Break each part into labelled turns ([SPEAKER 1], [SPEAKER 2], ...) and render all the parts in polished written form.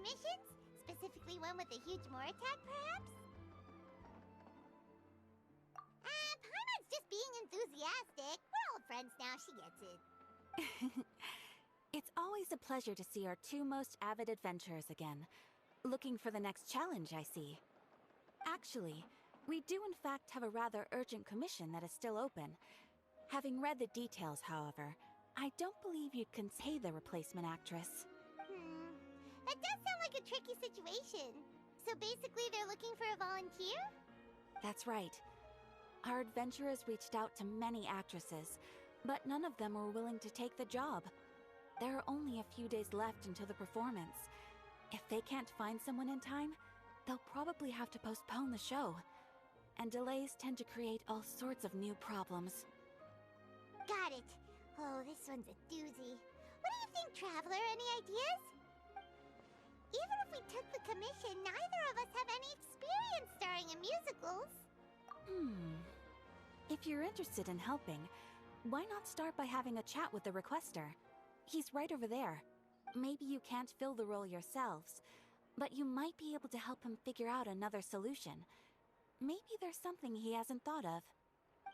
[SPEAKER 1] missions? Specifically one with a huge more attack, perhaps? Paimon's just being enthusiastic. We're old friends now, she gets it.
[SPEAKER 2] It's always a pleasure to see our two most avid adventurers again. Looking for the next challenge, I see. Actually, we do in fact have a rather urgent commission that is still open. Having read the details, however, I don't believe you can say the replacement actress.
[SPEAKER 1] That does sound like a tricky situation. So basically they're looking for a volunteer?
[SPEAKER 2] That's right. Our adventurers reached out to many actresses, but none of them were willing to take the job. There are only a few days left until the performance. If they can't find someone in time, they'll probably have to postpone the show. And delays tend to create all sorts of new problems.
[SPEAKER 1] Got it. Oh, this one's a doozy. What do you think, Traveler? Any ideas? Even if we took the commission, neither of us have any experience starring in musicals.
[SPEAKER 2] If you're interested in helping, why not start by having a chat with the requester? He's right over there. Maybe you can't fill the role yourselves, but you might be able to help him figure out another solution. Maybe there's something he hasn't thought of.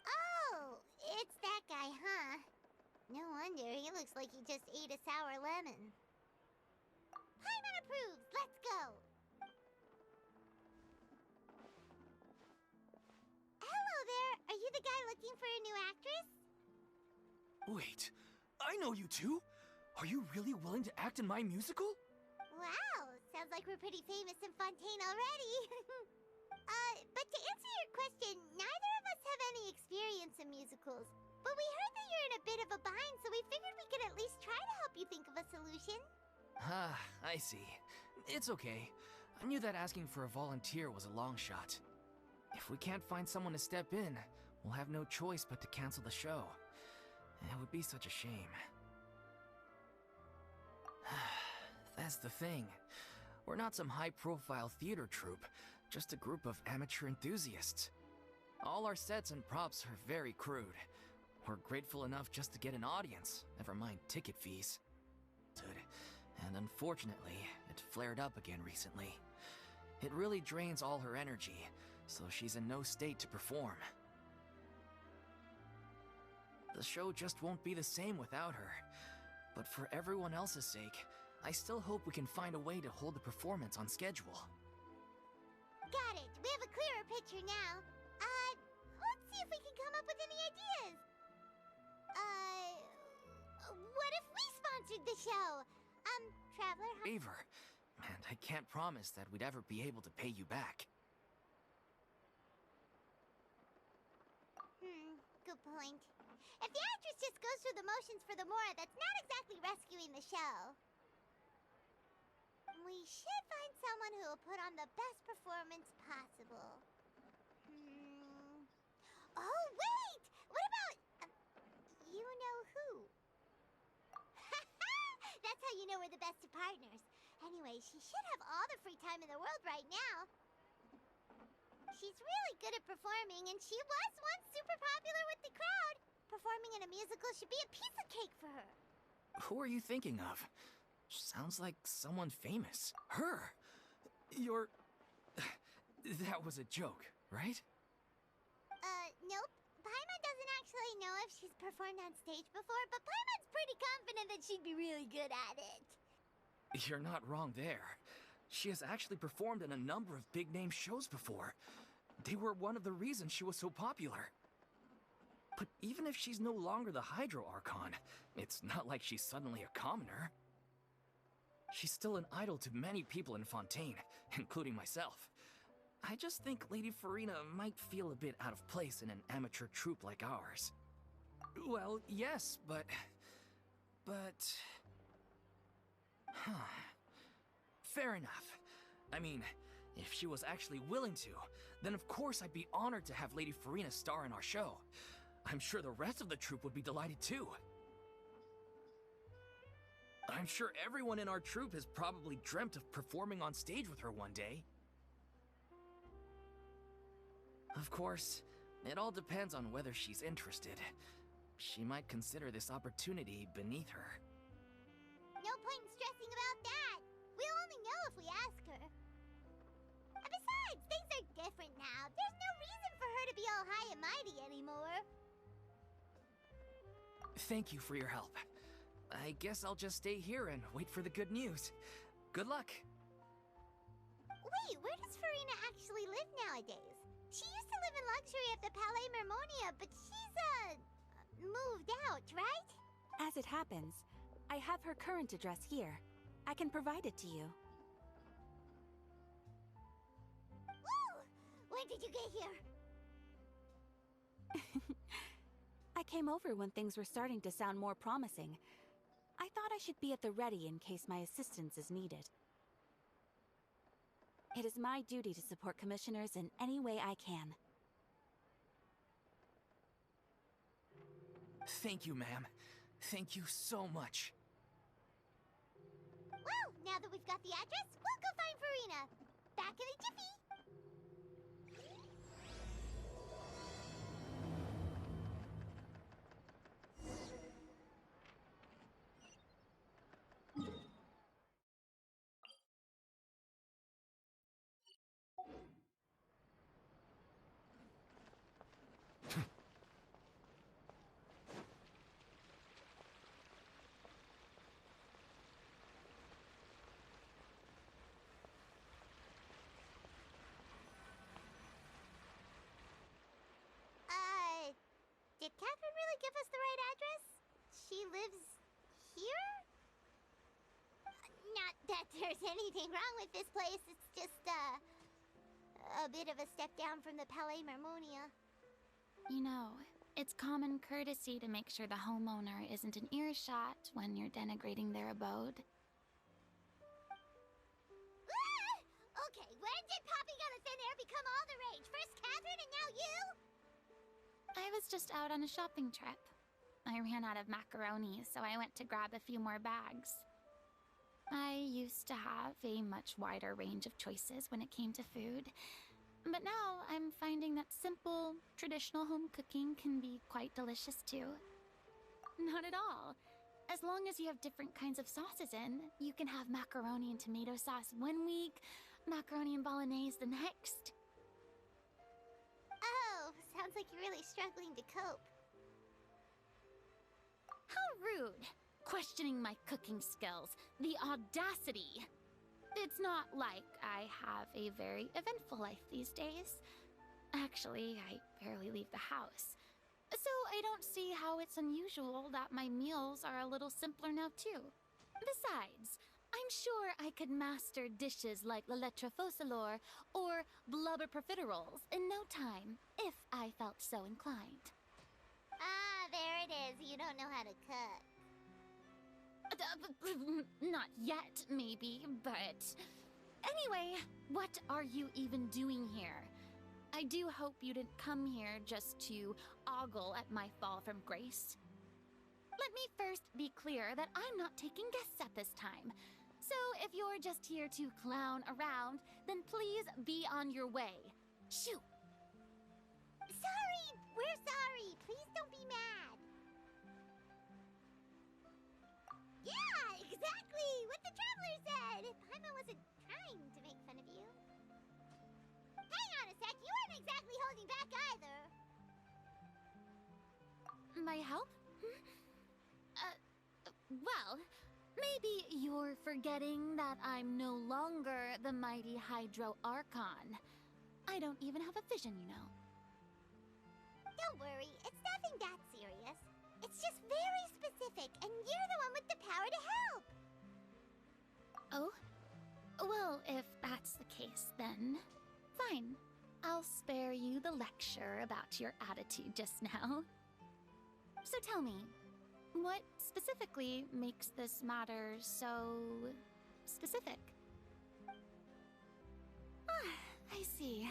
[SPEAKER 1] Oh, it's that guy, huh? No wonder, he looks like he just ate a sour lemon. Paimon approves! Let's go! Hello there! Are you the guy looking for a new actress?
[SPEAKER 3] Wait, I know you two! Are you really willing to act in my musical?
[SPEAKER 1] Wow, sounds like we're pretty famous in Fontaine already. But to answer your question, neither of us have any experience in musicals. But we heard that you're in a bit of a bind, so we figured we could at least try to help you think of a solution.
[SPEAKER 3] Ah, I see. It's okay. I knew that asking for a volunteer was a long shot. If we can't find someone to step in, we'll have no choice but to cancel the show. It would be such a shame. That's the thing. We're not some high-profile theater troupe, just a group of amateur enthusiasts. All our sets and props are very crude. We're grateful enough just to get an audience, never mind ticket fees. And unfortunately, it flared up again recently. It really drains all her energy, so she's in no state to perform. The show just won't be the same without her. But for everyone else's sake, I still hope we can find a way to hold the performance on schedule.
[SPEAKER 1] Got it! We have a clearer picture now. Let's see if we can come up with any ideas. What if we sponsored the show? Traveler,
[SPEAKER 3] Favor, and I can't promise that we'd ever be able to pay you back.
[SPEAKER 1] Good point. If the actress just goes through the motions for the Mora, that's not exactly rescuing the show. We should find someone who will put on the best performance possible. Oh, wait! What about... you know who? That's how you know we're the best of partners. Anyway, she should have all the free time in the world right now. She's really good at performing, and she was once super popular with the crowd. Performing in a musical should be a piece of cake for her.
[SPEAKER 3] Who are you thinking of? Sounds like someone famous. Her! You're... That was a joke, right?
[SPEAKER 1] Nope. Paimon doesn't actually know if she's performed on stage before, but Paimon's pretty confident that she'd be really good at it.
[SPEAKER 3] You're not wrong there. She has actually performed in a number of big-name shows before. They were one of the reasons she was so popular. But even if she's no longer the Hydro Archon, it's not like she's suddenly a commoner. She's still an idol to many people in Fontaine, including myself. I just think Lady Furina might feel a bit out of place in an amateur troupe like ours. Well, yes, but... Fair enough. I mean, if she was actually willing to, then of course I'd be honored to have Lady Furina star in our show. I'm sure the rest of the troupe would be delighted too. I'm sure everyone in our troupe has probably dreamt of performing on stage with her one day. Of course, it all depends on whether she's interested. She might consider this opportunity beneath her.
[SPEAKER 1] No point in stressing about that. We We'll only know if we ask her. And besides, things are different now. There's no reason for her to be all high and mighty anymore.
[SPEAKER 3] Thank you for your help. I guess I'll just stay here and wait for the good news. Good luck.
[SPEAKER 1] Wait, where does Furina actually live nowadays? She used to live in luxury at the Palais Mermonia, but she's, moved out, right?
[SPEAKER 2] As it happens, I have her current address here. I can provide it to you.
[SPEAKER 1] Woo! When did you get here?
[SPEAKER 2] I came over when things were starting to sound more promising. I thought I should be at the ready in case my assistance is needed. It is my duty to support commissioners in any way I can.
[SPEAKER 3] Thank you, ma'am. Thank you so much.
[SPEAKER 1] Well, now that we've got the address, we'll go find Furina. Back in a jiffy. Did Catherine really give us the right address? She lives here? Not that there's anything wrong with this place, it's just, a bit of a step down from the Palais Mermonia.
[SPEAKER 4] You know, it's common courtesy to make sure the homeowner isn't in earshot when you're denigrating their abode.
[SPEAKER 1] Ah! Okay, when did popping out of thin air become all the rage? First Catherine and now you?
[SPEAKER 4] I was just out on a shopping trip. I ran out of macaroni, so I went to grab a few more bags. I used to have a much wider range of choices when it came to food, but now I'm finding that simple, traditional home cooking can be quite delicious too. Not at all. As long as you have different kinds of sauces in, you can have macaroni and tomato sauce one week, macaroni and bolognese the next.
[SPEAKER 1] Oh, sounds like you're really struggling to cope.
[SPEAKER 4] How rude! Questioning my cooking skills. The audacity! It's not like I have a very eventful life these days. Actually, I barely leave the house. So I don't see how it's unusual that my meals are a little simpler now too. Besides, I'm sure I could master dishes like la lettre faucilor or blubber profiteroles in no time, if I felt so inclined.
[SPEAKER 1] Ah, there it is. You don't know how to cook.
[SPEAKER 4] Not yet, maybe, but... Anyway, what are you even doing here? I do hope you didn't come here just to ogle at my fall from grace. Let me first be clear that I'm not taking guests at this time. So if you're just here to clown around, then please be on your way. Shoo!
[SPEAKER 1] Sorry! We're sorry! Please don't be mad! Yeah, exactly! What the Traveler said! Paimon wasn't trying to make fun of you. Hang on a sec, you weren't exactly holding back either!
[SPEAKER 4] My help? Well, maybe you're forgetting that I'm no longer the mighty Hydro Archon. I don't even have a vision, you know.
[SPEAKER 1] Don't worry, it's nothing that serious. It's just very specific, and you're the one with the power to help!
[SPEAKER 4] Oh? Well, if that's the case, then fine. I'll spare you the lecture about your attitude just now. So tell me, what specifically makes this matter so specific? Ah, I see.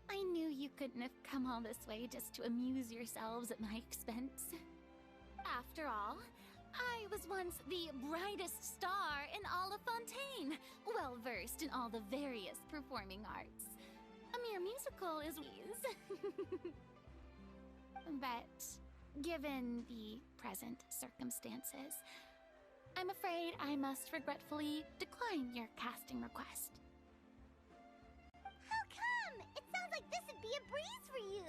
[SPEAKER 4] I knew you couldn't have come all this way just to amuse yourselves at my expense. After all, I was once the brightest star in all of Fontaine, well-versed in all the various performing arts. A mere musical is wheeze. But given the present circumstances, I'm afraid I must regretfully decline your casting request.
[SPEAKER 1] How come? It sounds like this would be a breeze for you.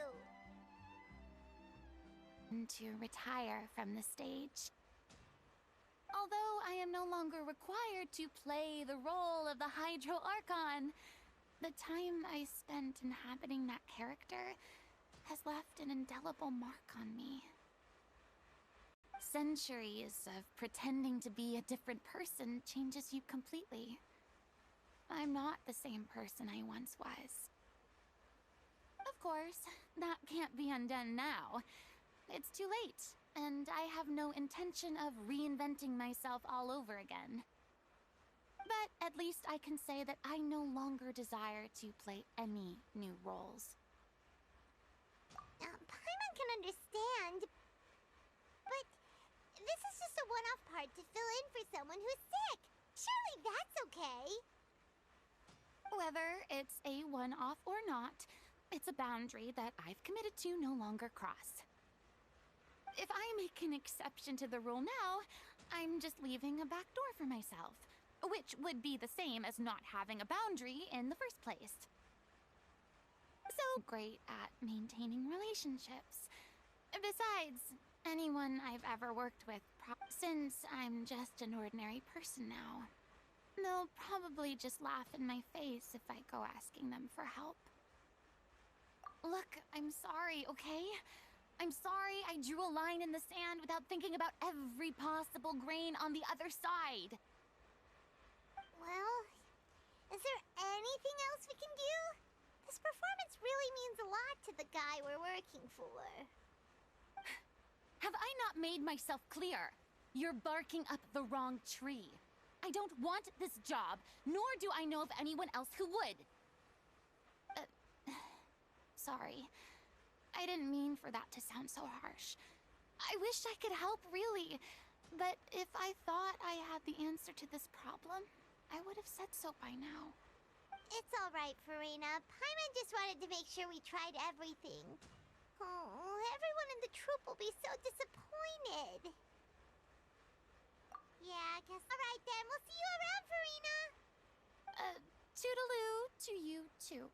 [SPEAKER 4] To retire from the stage. Although I am no longer required to play the role of the Hydro Archon, the time I spent inhabiting that character has left an indelible mark on me. Centuries of pretending to be a different person changes you completely. I'm not the same person I once was. Of course, that can't be undone now. It's too late, and I have no intention of reinventing myself all over again. But at least I can say that I no longer desire to play any new roles.
[SPEAKER 1] Paimon can understand, but this is just a one-off part to fill in for someone who's sick. Surely that's okay.
[SPEAKER 4] Whether it's a one-off or not, it's a boundary that I've committed to no longer cross. If I make an exception to the rule now, I'm just leaving a back door for myself, which would be the same as not having a boundary in the first place. So great at maintaining relationships. Besides, anyone I've ever worked with, since I'm just an ordinary person now, they'll probably just laugh in my face if I go asking them for help. Look, I'm sorry, okay? I'm sorry I drew a line in the sand without thinking about every possible grain on the other side.
[SPEAKER 1] Well, is there anything else we can do? This performance really means a lot to the guy we're working for.
[SPEAKER 4] Have I not made myself clear? You're barking up the wrong tree. I don't want this job, nor do I know of anyone else who would. Sorry. I didn't mean for that to sound so harsh. I wish I could help, really. But if I thought I had the answer to this problem, I would have said so by now.
[SPEAKER 1] It's all right, Furina. Paimon just wanted to make sure we tried everything. Oh, everyone in the troupe will be so disappointed. Yeah, I guess. All right, then. We'll see you around, Furina.
[SPEAKER 4] Toodaloo to you, too.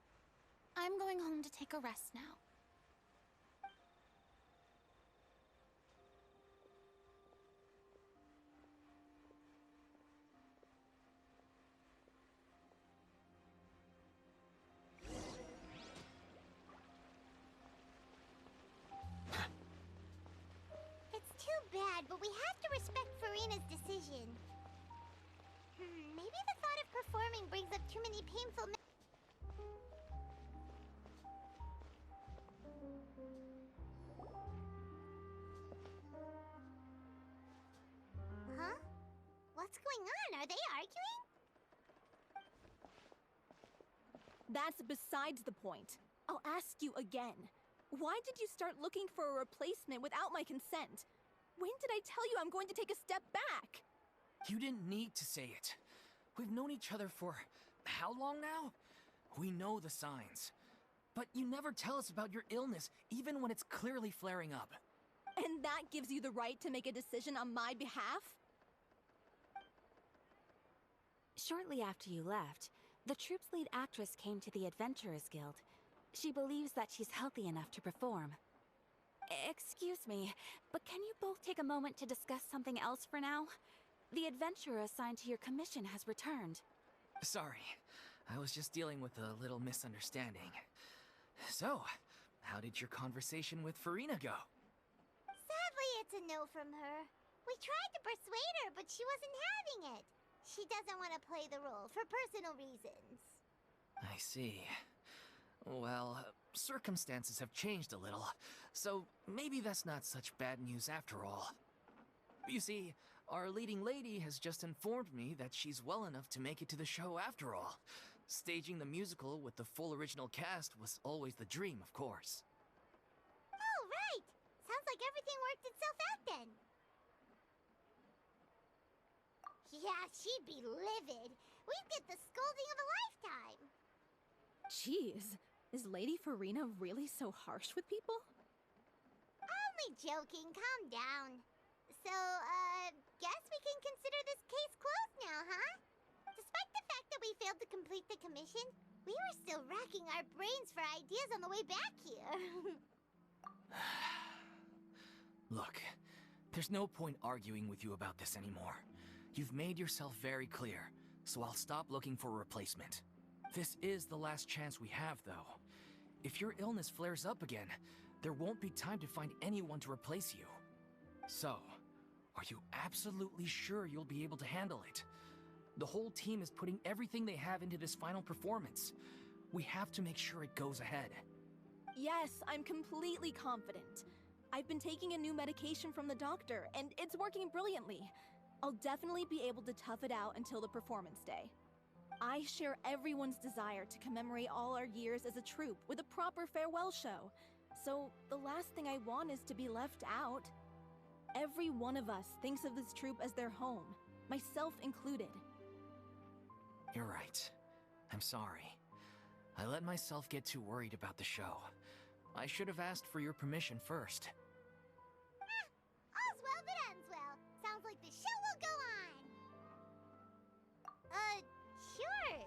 [SPEAKER 4] I'm going home to take a rest now.
[SPEAKER 1] Bad, but we have to respect Furina's decision. Maybe the thought of performing brings up too many painful Huh? What's going on? Are they arguing?
[SPEAKER 5] That's besides the point. I'll ask you again. Why did you start looking for a replacement without my consent? When did I tell you I'm going to take a step back?
[SPEAKER 3] You didn't need to say it. We've known each other for how long now? We know the signs. But you never tell us about your illness, even when it's clearly flaring up.
[SPEAKER 5] And that gives you the right to make a decision on my behalf?
[SPEAKER 2] Shortly after you left, the troupe's lead actress came to the Adventurers Guild. She believes that she's healthy enough to perform. Excuse me, but can you both take a moment to discuss something else for now? The adventurer assigned to your commission has returned.
[SPEAKER 3] Sorry, I was just dealing with a little misunderstanding. So, how did your conversation with Furina go?
[SPEAKER 1] Sadly, it's a no from her. We tried to persuade her, but she wasn't having it. She doesn't want to play the role for personal reasons.
[SPEAKER 3] I see. Well, circumstances have changed a little, so maybe that's not such bad news after all. You see, our leading lady has just informed me that she's well enough to make it to the show after all. Staging the musical with the full original cast was always the dream, of course.
[SPEAKER 1] Oh, right! Sounds like everything worked itself out then. Yeah, she'd be livid. We'd get the scolding of a lifetime.
[SPEAKER 5] Jeez, is Lady Furina really so harsh with people?
[SPEAKER 1] Only joking, calm down. Guess we can consider this case closed now, huh? Despite the fact that we failed to complete the commission, we were still racking our brains for ideas on the way back here.
[SPEAKER 3] Look, there's no point arguing with you about this anymore. You've made yourself very clear, so I'll stop looking for a replacement. This is the last chance we have, though. If your illness flares up again, there won't be time to find anyone to replace you. So, are you absolutely sure you'll be able to handle it? The whole team is putting everything they have into this final performance. We have to make sure it goes ahead.
[SPEAKER 5] Yes, I'm completely confident. I've been taking a new medication from the doctor, and it's working brilliantly. I'll definitely be able to tough it out until the performance day. I share everyone's desire to commemorate all our years as a troupe with a proper farewell show. So, the last thing I want is to be left out. Every one of us thinks of this troupe as their home, myself included.
[SPEAKER 3] You're right. I'm sorry. I let myself get too worried about the show. I should have asked for your permission first.
[SPEAKER 1] All's well that ends well. Sounds like the show will go on. Sure.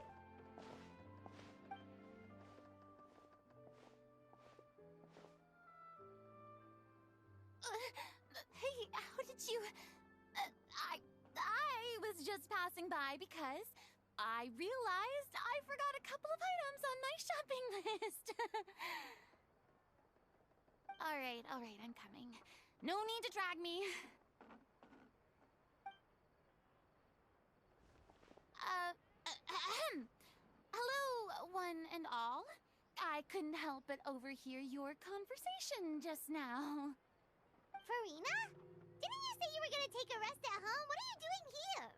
[SPEAKER 4] Hey, how did you... I was just passing by because I realized I forgot a couple of items on my shopping list. All right, I'm coming. No need to drag me. Hello, one and all. I couldn't help but overhear your conversation just now.
[SPEAKER 1] Furina? Didn't you say you were gonna take a rest at home? What are you doing here?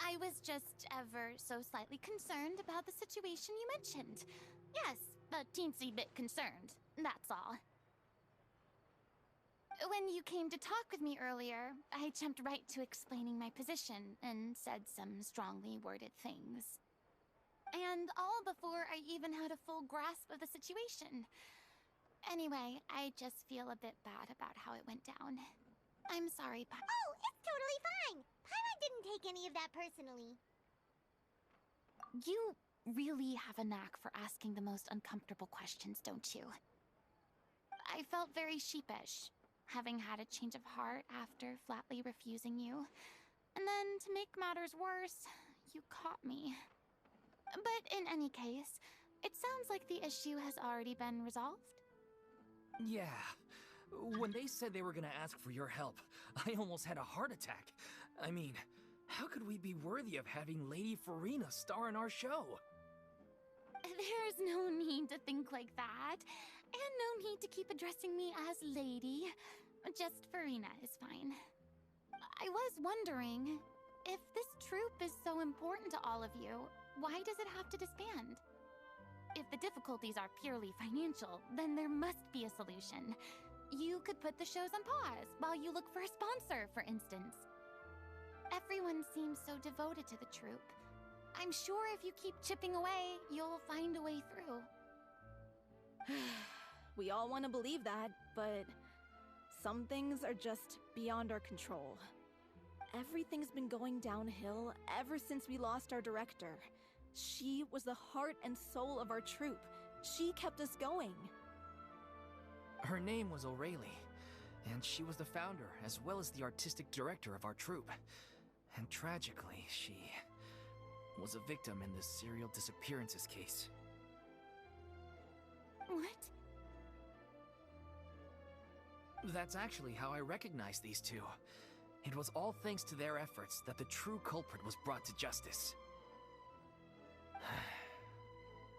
[SPEAKER 4] I was just ever so slightly concerned about the situation you mentioned. Yes, a teensy bit concerned, that's all. When you came to talk with me earlier, I jumped right to explaining my position and said some strongly worded things. And all before I even had a full grasp of the situation. Anyway, I just feel a bit bad about how it went down. I'm sorry,
[SPEAKER 1] Oh, it's totally fine! Paimon didn't take any of that personally.
[SPEAKER 4] You really have a knack for asking the most uncomfortable questions, don't you? I felt very sheepish, having had a change of heart after flatly refusing you. And then, to make matters worse, you caught me. But in any case, it sounds like the issue has already been resolved.
[SPEAKER 3] Yeah. When they said they were gonna ask for your help, I almost had a heart attack. I mean, how could we be worthy of having Lady Furina star in our show?
[SPEAKER 4] There's no need to think like that. And no need to keep addressing me as Lady. Just Furina is fine. I was wondering, if this troupe is so important to all of you, why does it have to disband? If the difficulties are purely financial, then there must be a solution. You could put the shows on pause while you look for a sponsor, for instance. Everyone seems so devoted to the troupe. I'm sure if you keep chipping away, you'll find a way through.
[SPEAKER 5] We all want to believe that, but some things are just beyond our control. Everything's been going downhill ever since we lost our director. She was the heart and soul of our troupe. She kept us going.
[SPEAKER 3] Her name was O'Reilly, and she was the founder as well as the artistic director of our troupe. And tragically, she was a victim in the serial disappearances case.
[SPEAKER 4] What?
[SPEAKER 3] That's actually how I recognized these two. It was all thanks to their efforts that the true culprit was brought to justice.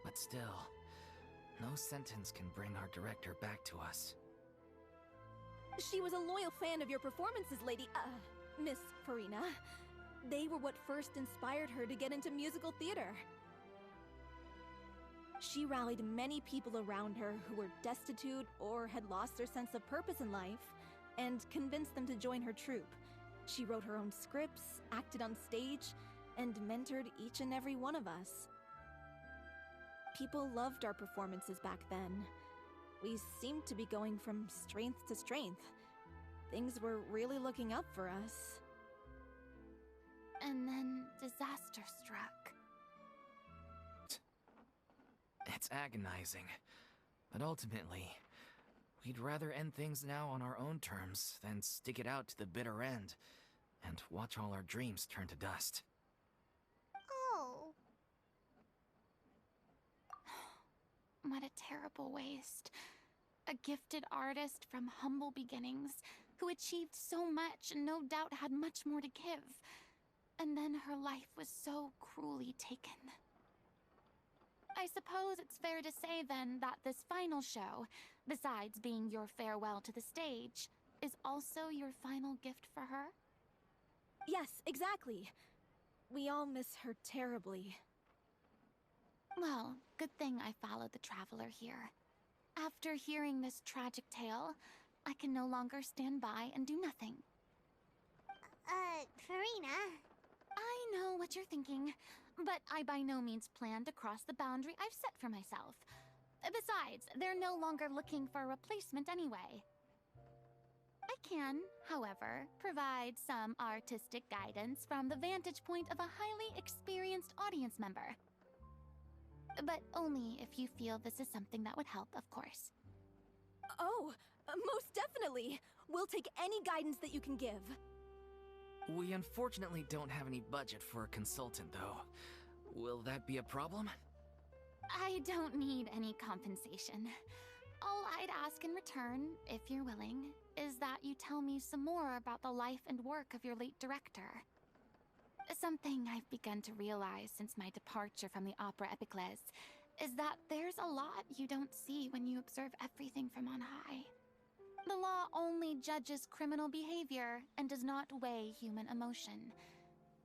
[SPEAKER 3] But still, no sentence can bring our director back to us.
[SPEAKER 5] She was a loyal fan of your performances, Miss Furina. They were what first inspired her to get into musical theater. She rallied many people around her who were destitute or had lost their sense of purpose in life, and convinced them to join her troupe. She wrote her own scripts, acted on stage, and mentored each and every one of us. People loved our performances back then. We seemed to be going from strength to strength. things were really looking up for us.
[SPEAKER 4] And then disaster struck.
[SPEAKER 3] It's agonizing. But ultimately, we'd rather end things now on our own terms than stick it out to the bitter end and watch all our dreams turn to dust.
[SPEAKER 1] Oh.
[SPEAKER 4] What a terrible waste. A gifted artist from humble beginnings who achieved so much and no doubt had much more to give. And then her life was so cruelly taken. I suppose it's fair to say then that this final show, besides being your farewell to the stage, is also your final gift for her?
[SPEAKER 5] Yes, exactly. We all miss her terribly.
[SPEAKER 4] Well, good thing I followed the Traveler here. After hearing this tragic tale, I can no longer stand by and do nothing.
[SPEAKER 1] Furina.
[SPEAKER 4] I know what you're thinking, but I by no means plan to cross the boundary I've set for myself. Besides, they're no longer looking for a replacement anyway. I can, however, provide some artistic guidance from the vantage point of a highly experienced audience member. But only if you feel this is something that would help, of course.
[SPEAKER 5] Oh, most definitely! We'll take any guidance that you can give.
[SPEAKER 3] We unfortunately don't have any budget for a consultant, though. Will that be a problem?
[SPEAKER 4] I don't need any compensation. All I'd ask in return, if you're willing, is that you tell me some more about the life and work of your late director. Something I've begun to realize since my departure from the Opera Epiclese is that there's a lot you don't see when you observe everything from on high. The law only judges criminal behavior and does not weigh human emotion.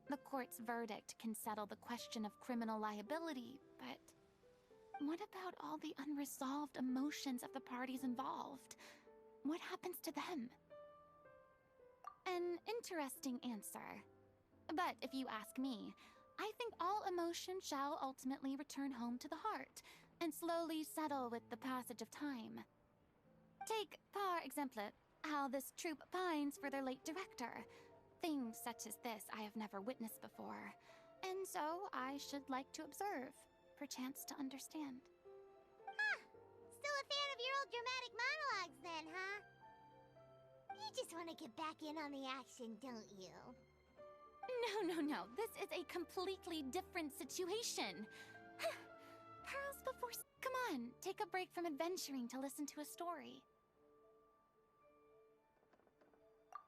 [SPEAKER 4] The court's verdict can settle the question of criminal liability, but what about all the unresolved emotions of the parties involved? What happens to them? An interesting answer. But if you ask me, I think all emotion shall ultimately return home to the heart and slowly settle with the passage of time. Take, par exemple, how this troupe pines for their late director. Things such as this I have never witnessed before, and so I should like to observe, perchance to understand.
[SPEAKER 1] Huh. Still a fan of your old dramatic monologues then, huh? You just want to get back in on the action, don't you?
[SPEAKER 4] No. This is a completely different situation. Pearls before... Come on, take a break from adventuring to listen to a story.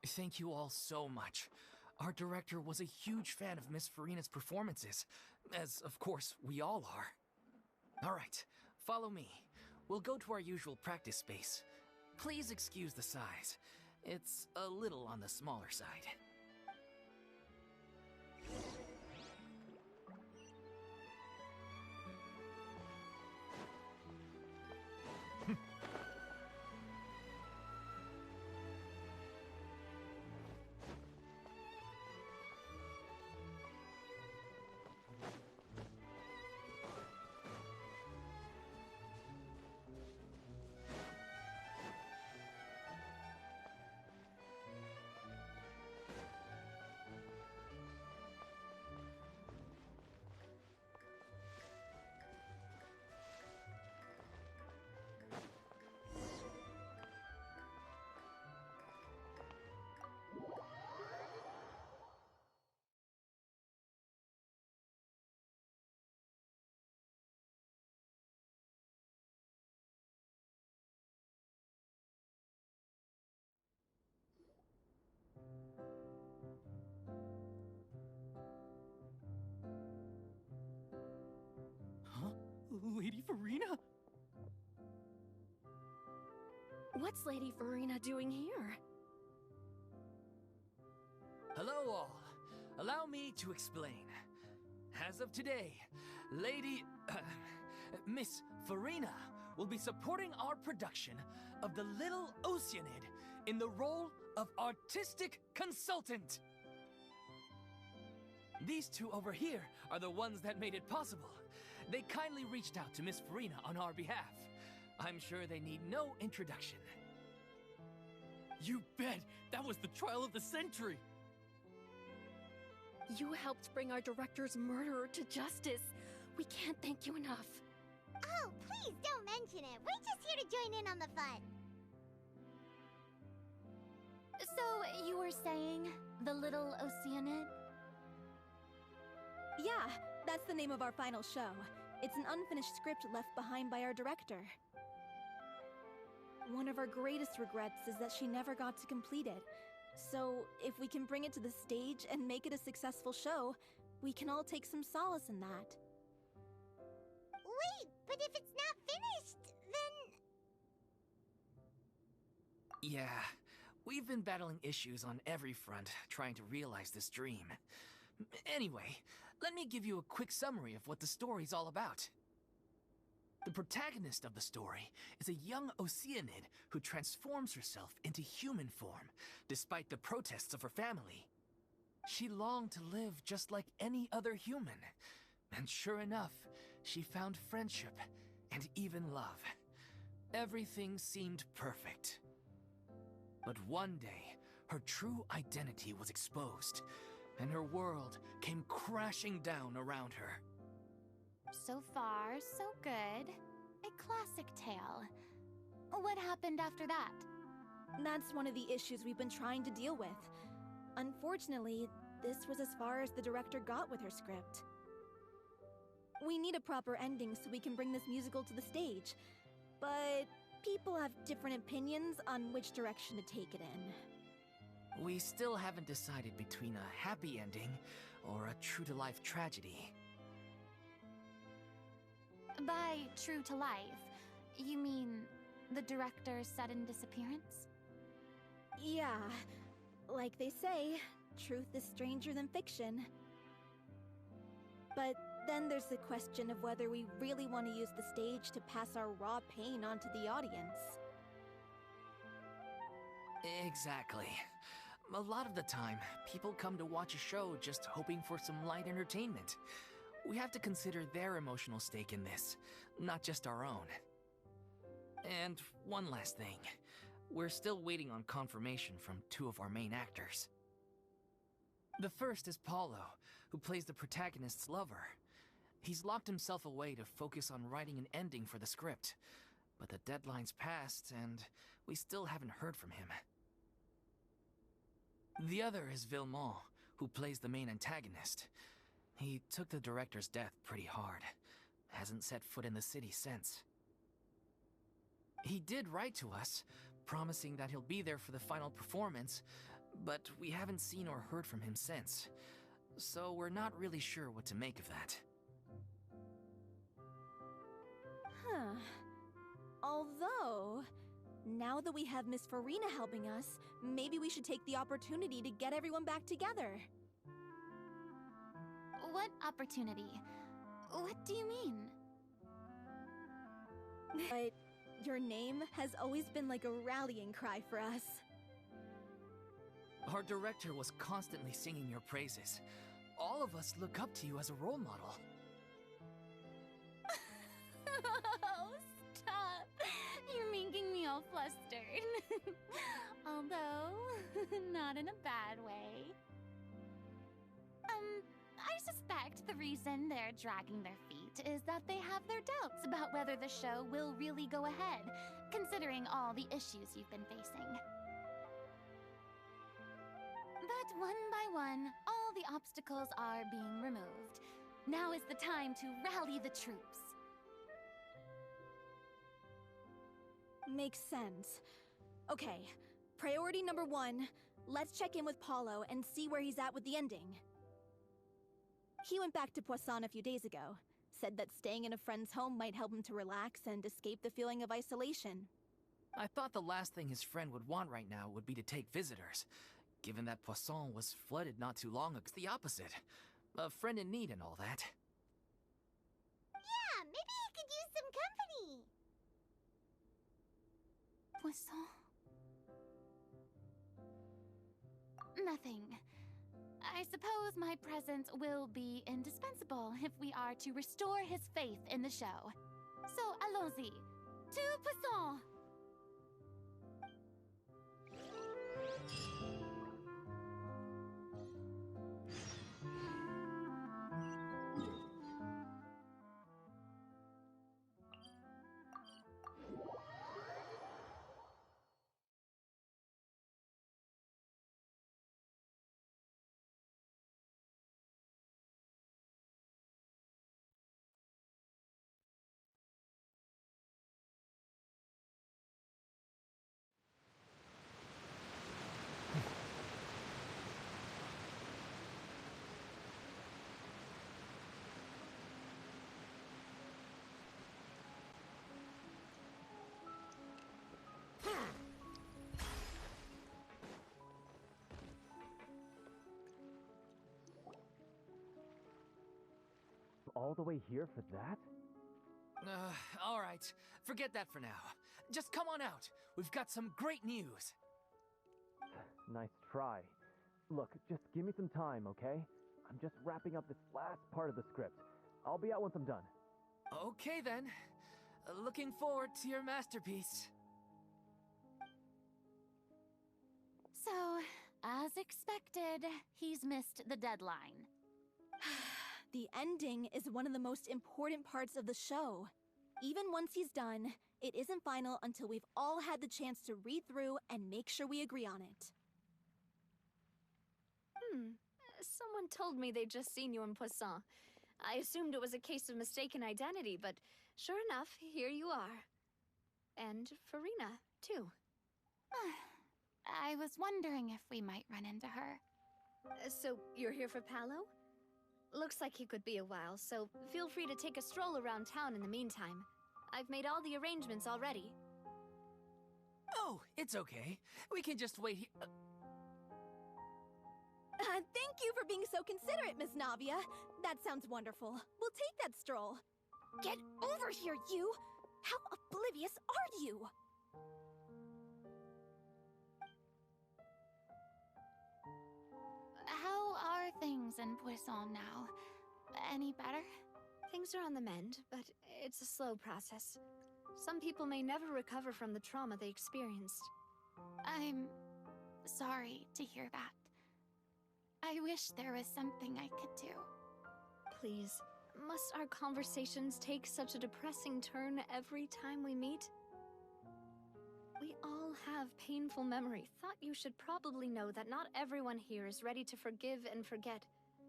[SPEAKER 3] Thank you all so much. Our director was a huge fan of Miss Furina's performances, as of course we all are. All right, follow me. We'll go to our usual practice space. Please excuse the size. It's a little on the smaller side. Lady Furina?
[SPEAKER 5] What's Lady Furina doing here?
[SPEAKER 3] Hello all. Allow me to explain. As of today, Miss Furina will be supporting our production of The Little Oceanid in the role of artistic consultant. These two over here are the ones that made it possible. They kindly reached out to Miss Furina on our behalf. I'm sure they need no introduction.
[SPEAKER 6] You bet! That was the trial of the century!
[SPEAKER 7] You helped bring our director's murderer to justice. We can't thank you enough.
[SPEAKER 1] Oh, please don't mention it. We're just here to join in on the fun.
[SPEAKER 4] So, you were saying the Little Oceanid?
[SPEAKER 5] Yeah, that's the name of our final show. It's an unfinished script left behind by our director. One of our greatest regrets is that she never got to complete it. So, if we can bring it to the stage and make it a successful show, we can all take some solace in that.
[SPEAKER 1] Wait, but if it's not finished, then...
[SPEAKER 3] Yeah, we've been battling issues on every front, trying to realize this dream. Anyway, let me give you a quick summary of what the story's all about. The protagonist of the story is a young Oceanid who transforms herself into human form, despite the protests of her family. She longed to live just like any other human, and sure enough, she found friendship and even love. Everything seemed perfect. But one day, her true identity was exposed, and her world came crashing down around her.
[SPEAKER 4] So far, so good. A classic tale. What happened after that?
[SPEAKER 5] That's one of the issues we've been trying to deal with. Unfortunately, this was as far as the director got with her script. We need a proper ending so we can bring this musical to the stage. But people have different opinions on which direction to take it in.
[SPEAKER 3] We still haven't decided between a happy ending or a true-to-life tragedy.
[SPEAKER 4] By true to life, you mean the director's sudden disappearance?
[SPEAKER 5] Yeah, like they say, truth is stranger than fiction. But then there's the question of whether we really want to use the stage to pass our raw pain onto the audience.
[SPEAKER 3] Exactly. A lot of the time, people come to watch a show just hoping for some light entertainment. We have to consider their emotional stake in this, not just our own. And one last thing. We're still waiting on confirmation from two of our main actors. The first is Paulo, who plays the protagonist's lover. He's locked himself away to focus on writing an ending for the script, but the deadline's passed and we still haven't heard from him. The other is Villemont, who plays the main antagonist. He took the director's death pretty hard. Hasn't set foot in the city since. He did write to us, promising that he'll be there for the final performance, but we haven't seen or heard from him since. So we're not really sure what to make of that.
[SPEAKER 5] Huh. Although, now that we have Miss Furina helping us, maybe we should take the opportunity to get everyone back together.
[SPEAKER 4] What opportunity? What do you mean?
[SPEAKER 5] But your name has always been like a rallying cry for us.
[SPEAKER 3] Our director was constantly singing your praises. All of us look up to you as a role model.
[SPEAKER 4] Oh, stop! You're making me all flustered. Although, not in a bad way. I suspect the reason they're dragging their feet is that they have their doubts about whether the show will really go ahead, considering all the issues you've been facing. But one by one, all the obstacles are being removed. Now is the time to rally the troops.
[SPEAKER 5] Makes sense. Okay, priority number 1, let's check in with Paulo and see where he's at with the ending. He went back to Poisson a few days ago, said that staying in a friend's home might help him to relax and escape the feeling of isolation.
[SPEAKER 3] I thought the last thing his friend would want right now would be to take visitors, given that Poisson was flooded not too long ago. It's the opposite. A friend in need and all that.
[SPEAKER 1] Yeah, maybe he could use some company.
[SPEAKER 4] Poisson? Nothing. I suppose my presence will be indispensable if we are to restore his faith in the show. So, allons-y. To Poisson!
[SPEAKER 8] all the way here for that?
[SPEAKER 3] All right. Forget that for now. Just come on out. We've got some great news.
[SPEAKER 8] Nice try. Look, just give me some time, okay? I'm just wrapping up this last part of the script. I'll be out once I'm done.
[SPEAKER 3] Okay then. Looking forward to your masterpiece.
[SPEAKER 2] So, as expected, he's missed the deadline.
[SPEAKER 5] The ending is one of the most important parts of the show. Even once he's done, it isn't final until we've all had the chance to read through and make sure we agree on it.
[SPEAKER 9] Someone told me they'd just seen you in Poisson. I assumed it was a case of mistaken identity, but sure enough, here you are. And Furina, too.
[SPEAKER 4] I was wondering if we might run into her.
[SPEAKER 9] So, you're here for Paolo? Looks like he could be a while, so feel free to take a stroll around town in the meantime. I've made all the arrangements already.
[SPEAKER 3] Oh, it's okay. We can just wait here.
[SPEAKER 5] Thank you for being so considerate, Miss Navia. That sounds wonderful. We'll take that stroll. Get over here, you! How oblivious are you?
[SPEAKER 4] How are things in Poisson now? Any better?
[SPEAKER 9] Things are on the mend, but it's a slow process. Some people may never recover from the trauma they experienced.
[SPEAKER 4] I'm sorry to hear that. I wish there was something I could do.
[SPEAKER 9] Please, must our conversations take such a depressing turn every time we meet? We all have painful memory. Thought you should probably know that not everyone here is ready to forgive and forget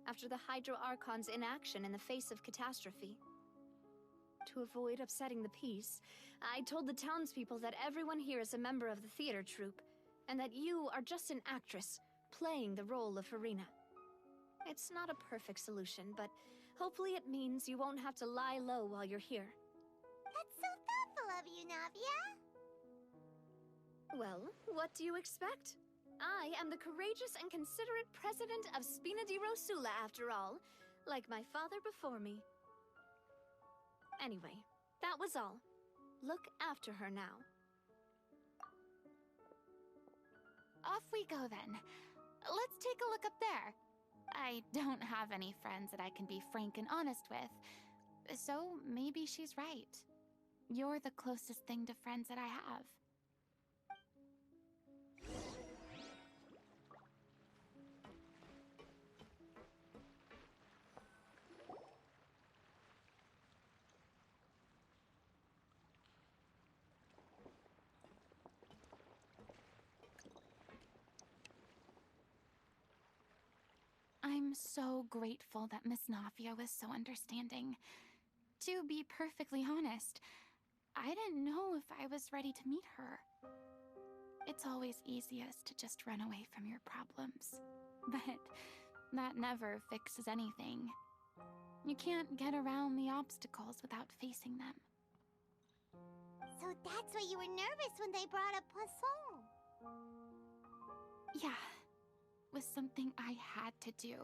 [SPEAKER 9] after the Hydro Archon's inaction in the face of catastrophe. To avoid upsetting the peace, I told the townspeople that everyone here is a member of the theater troupe, and that you are just an actress playing the role of Furina. It's not a perfect solution, but hopefully it means you won't have to lie low while you're here.
[SPEAKER 1] That's so thoughtful of you, Navia.
[SPEAKER 9] Well, what do you expect? I am the courageous and considerate president of Spina di Rosula, after all, like my father before me. Anyway, that was all. Look after her now.
[SPEAKER 4] Off we go then. Let's take a look up there. I don't have any friends that I can be frank and honest with, so maybe she's right. You're the closest thing to friends that I have. I'm so grateful that Miss Navia was so understanding. To be perfectly honest, I didn't know if I was ready to meet her. It's always easiest to just run away from your problems. But that never fixes anything. You can't get around the obstacles without facing them.
[SPEAKER 1] So that's why you were nervous when they brought up Poisson.
[SPEAKER 4] Yeah, was something I had to do.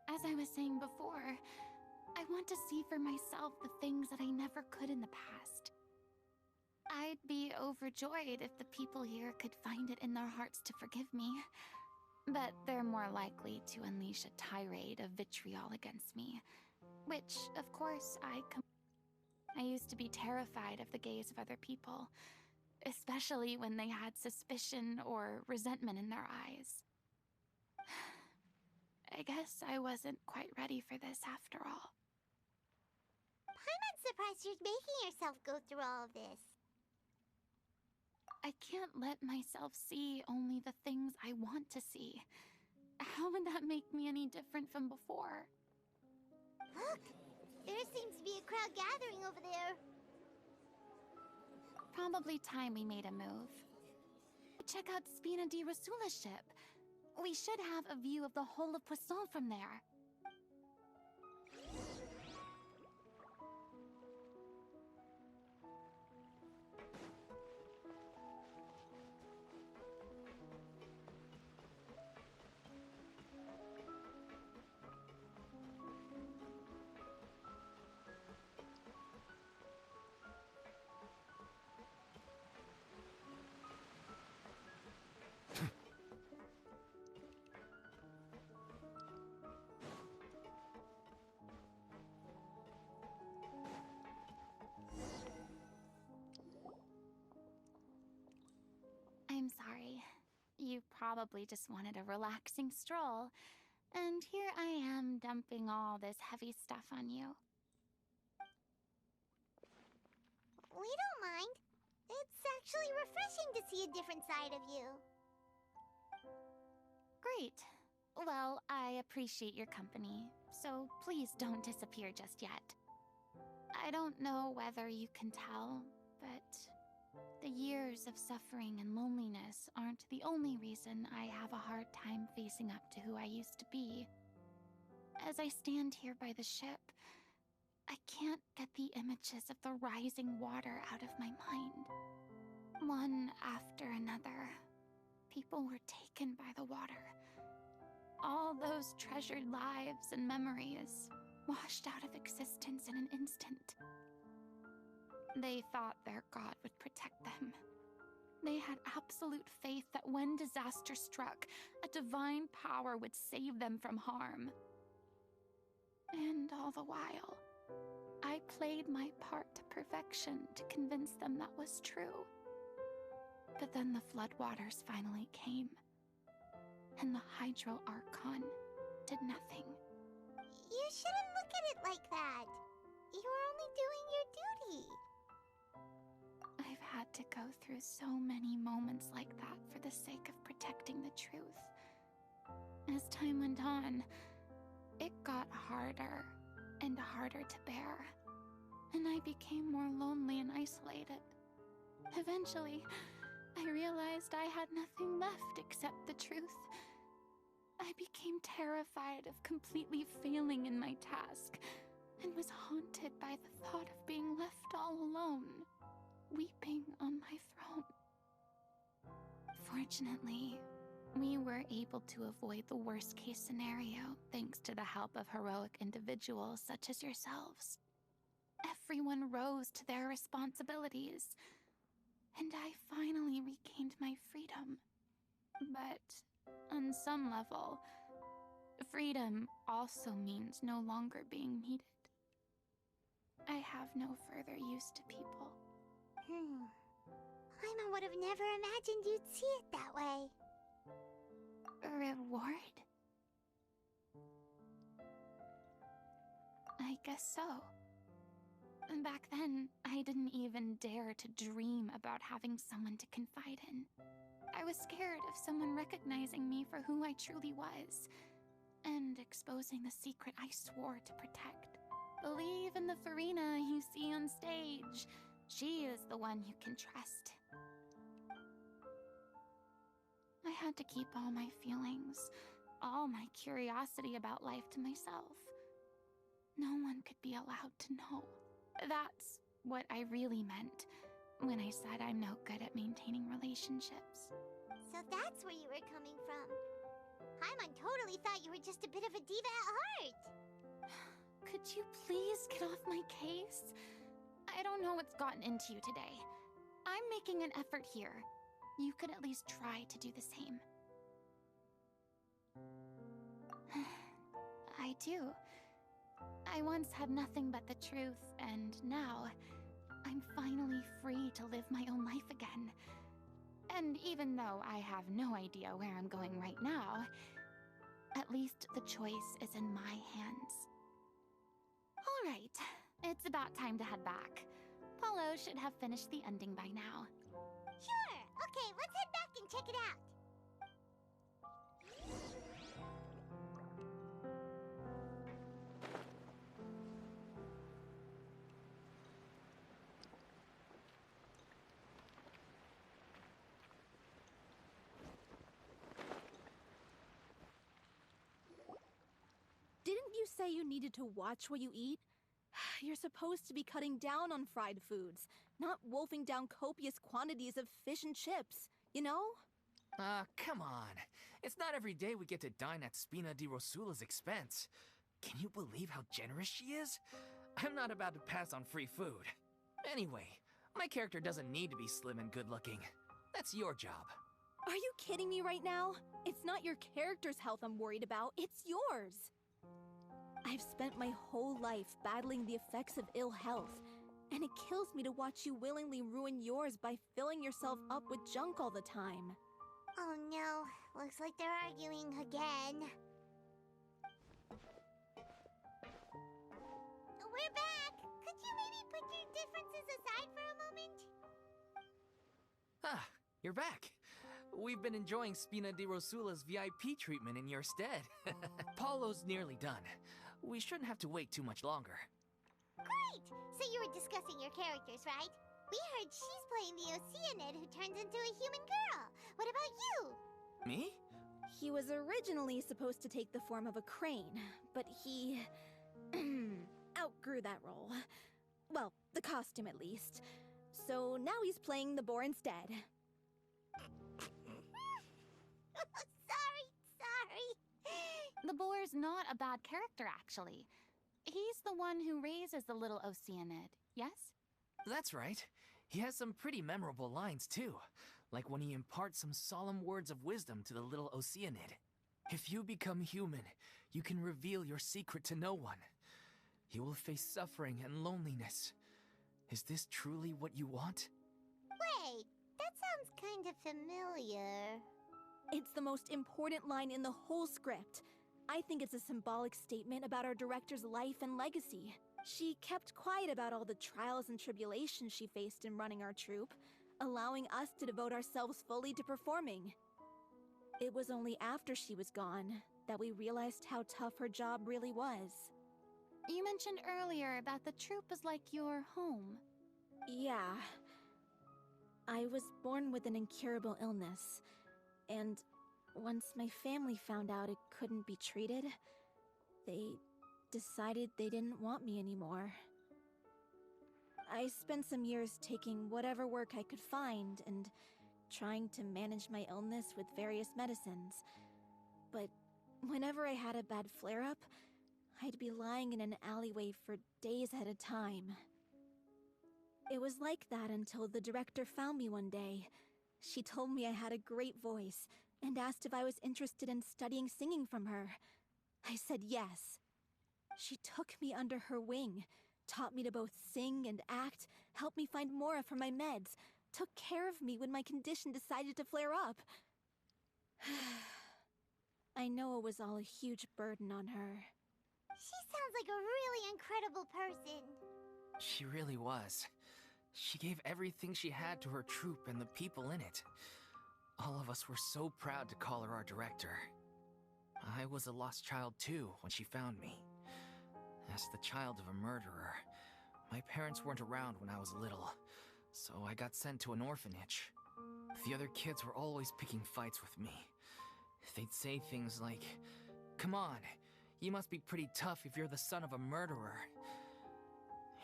[SPEAKER 4] As I was saying before, I want to see for myself the things that I never could in the past. I'd be overjoyed if the people here could find it in their hearts to forgive me. But they're more likely to unleash a tirade of vitriol against me. Which, of course, I used to be terrified of the gaze of other people, especially when they had suspicion or resentment in their eyes. I guess I wasn't quite ready for this after all.
[SPEAKER 1] I'm surprised you're making yourself go through all of this.
[SPEAKER 4] I can't let myself see only the things I want to see. How would that make me any different from before?
[SPEAKER 1] Look! There seems to be a crowd gathering over there.
[SPEAKER 4] Probably time we made a move. Check out Spina di Rosula's ship. We should have a view of the whole of Poisson from there. You probably just wanted a relaxing stroll, and here I am dumping all this heavy stuff on you.
[SPEAKER 1] We don't mind. It's actually refreshing to see a different side of you.
[SPEAKER 4] Great. Well, I appreciate your company, so please don't disappear just yet. I don't know whether you can tell, but the years of suffering and loneliness aren't the only reason I have a hard time facing up to who I used to be. As I stand here by the ship, I can't get the images of the rising water out of my mind. One after another, people were taken by the water. All those treasured lives and memories washed out of existence in an instant. They thought their god would protect them. They had absolute faith that when disaster struck, a divine power would save them from harm. And all the while, I played my part to perfection to convince them that was true. But then the floodwaters finally came, and the Hydro Archon did nothing.
[SPEAKER 1] You shouldn't look at it like that. You were only doing your duty.
[SPEAKER 4] I've had to go through so many moments like that for the sake of protecting the truth. As time went on, it got harder and harder to bear, and I became more lonely and isolated. Eventually, I realized I had nothing left except the truth. I became terrified of completely failing in my task, and was haunted by the thought of being left all alone, weeping on my throne. Fortunately, we were able to avoid the worst-case scenario thanks to the help of heroic individuals such as yourselves. Everyone rose to their responsibilities, and I finally regained my freedom. But on some level, freedom also means no longer being needed. I have no further use to people.
[SPEAKER 1] Paimon would have never imagined you'd see it that way.
[SPEAKER 4] A reward? I guess so. Back then, I didn't even dare to dream about having someone to confide in. I was scared of someone recognizing me for who I truly was, and exposing the secret I swore to protect. Believe in the Furina you see on stage. She is the one you can trust. I had to keep all my feelings, all my curiosity about life to myself. No one could be allowed to know. That's what I really meant when I said I'm no good at maintaining relationships.
[SPEAKER 1] So that's where you were coming from. Paimon totally thought you were just a bit of a diva at heart.
[SPEAKER 4] Could you please get off my case? I don't know what's gotten into you today. I'm making an effort here. You could at least try to do the same. I do. I once had nothing but the truth, and now I'm finally free to live my own life again. And even though I have no idea where I'm going right now, at least the choice is in my hands. All right, it's about time to head back. Paulo should have finished the ending by now.
[SPEAKER 1] Sure! Okay, let's head back and check it out.
[SPEAKER 5] Didn't you say you needed to watch what you eat? You're supposed to be cutting down on fried foods, not wolfing down copious quantities of fish and chips, you know?
[SPEAKER 3] Come on. It's not every day we get to dine at Spina di Rosula's expense. Can you believe how generous she is? I'm not about to pass on free food. Anyway, my character doesn't need to be slim and good-looking. That's your job.
[SPEAKER 5] Are you kidding me right now? It's not your character's health I'm worried about, it's yours. I've spent my whole life battling the effects of ill health, and it kills me to watch you willingly ruin yours by filling yourself up with junk all the time.
[SPEAKER 1] Oh no. Looks like they're arguing again. We're back! Could you maybe put your differences aside for a moment?
[SPEAKER 3] Ah, you're back. We've been enjoying Spina di Rosula's VIP treatment in your stead. Paulo's nearly done. We shouldn't have to wait too much longer.
[SPEAKER 1] Great! So you were discussing your characters, right? We heard she's playing the Oceanid who turns into a human girl. What about you?
[SPEAKER 3] Me?
[SPEAKER 5] He was originally supposed to take the form of a crane, but he outgrew that role. Well, the costume at least. So now he's playing the boar instead.
[SPEAKER 1] Sorry.
[SPEAKER 4] The boar's not a bad character, actually. He's the one who raises the little Oceanid, yes?
[SPEAKER 3] That's right. He has some pretty memorable lines, too. Like when he imparts some solemn words of wisdom to the little Oceanid. If you become human, you can reveal your secret to no one. You will face suffering and loneliness. Is this truly what you want?
[SPEAKER 1] Wait, that sounds kind of familiar.
[SPEAKER 5] It's the most important line in the whole script. I think it's a symbolic statement about our director's life and legacy. She kept quiet about all the trials and tribulations she faced in running our troupe, allowing us to devote ourselves fully to performing. It was only after she was gone that we realized how tough her job really was.
[SPEAKER 4] You mentioned earlier that the troupe is like your home.
[SPEAKER 5] Yeah. I was born with an incurable illness, and once my family found out it couldn't be treated, they decided they didn't want me anymore. I spent some years taking whatever work I could find and trying to manage my illness with various medicines. But whenever I had a bad flare-up, I'd be lying in an alleyway for days at a time. It was like that until the director found me one day. She told me I had a great voice and asked if I was interested in studying singing from her. I said yes. She took me under her wing, taught me to both sing and act, helped me find Mora for my meds, took care of me when my condition decided to flare up. I know it was all a huge burden on her.
[SPEAKER 1] She sounds like a really incredible person.
[SPEAKER 3] She really was. She gave everything she had to her troupe and the people in it. All of us were so proud to call her our director. I was a lost child too when she found me. As the child of a murderer, my parents weren't around when I was little, so I got sent to an orphanage. The other kids were always picking fights with me. They'd say things like, "Come on, you must be pretty tough if you're the son of a murderer."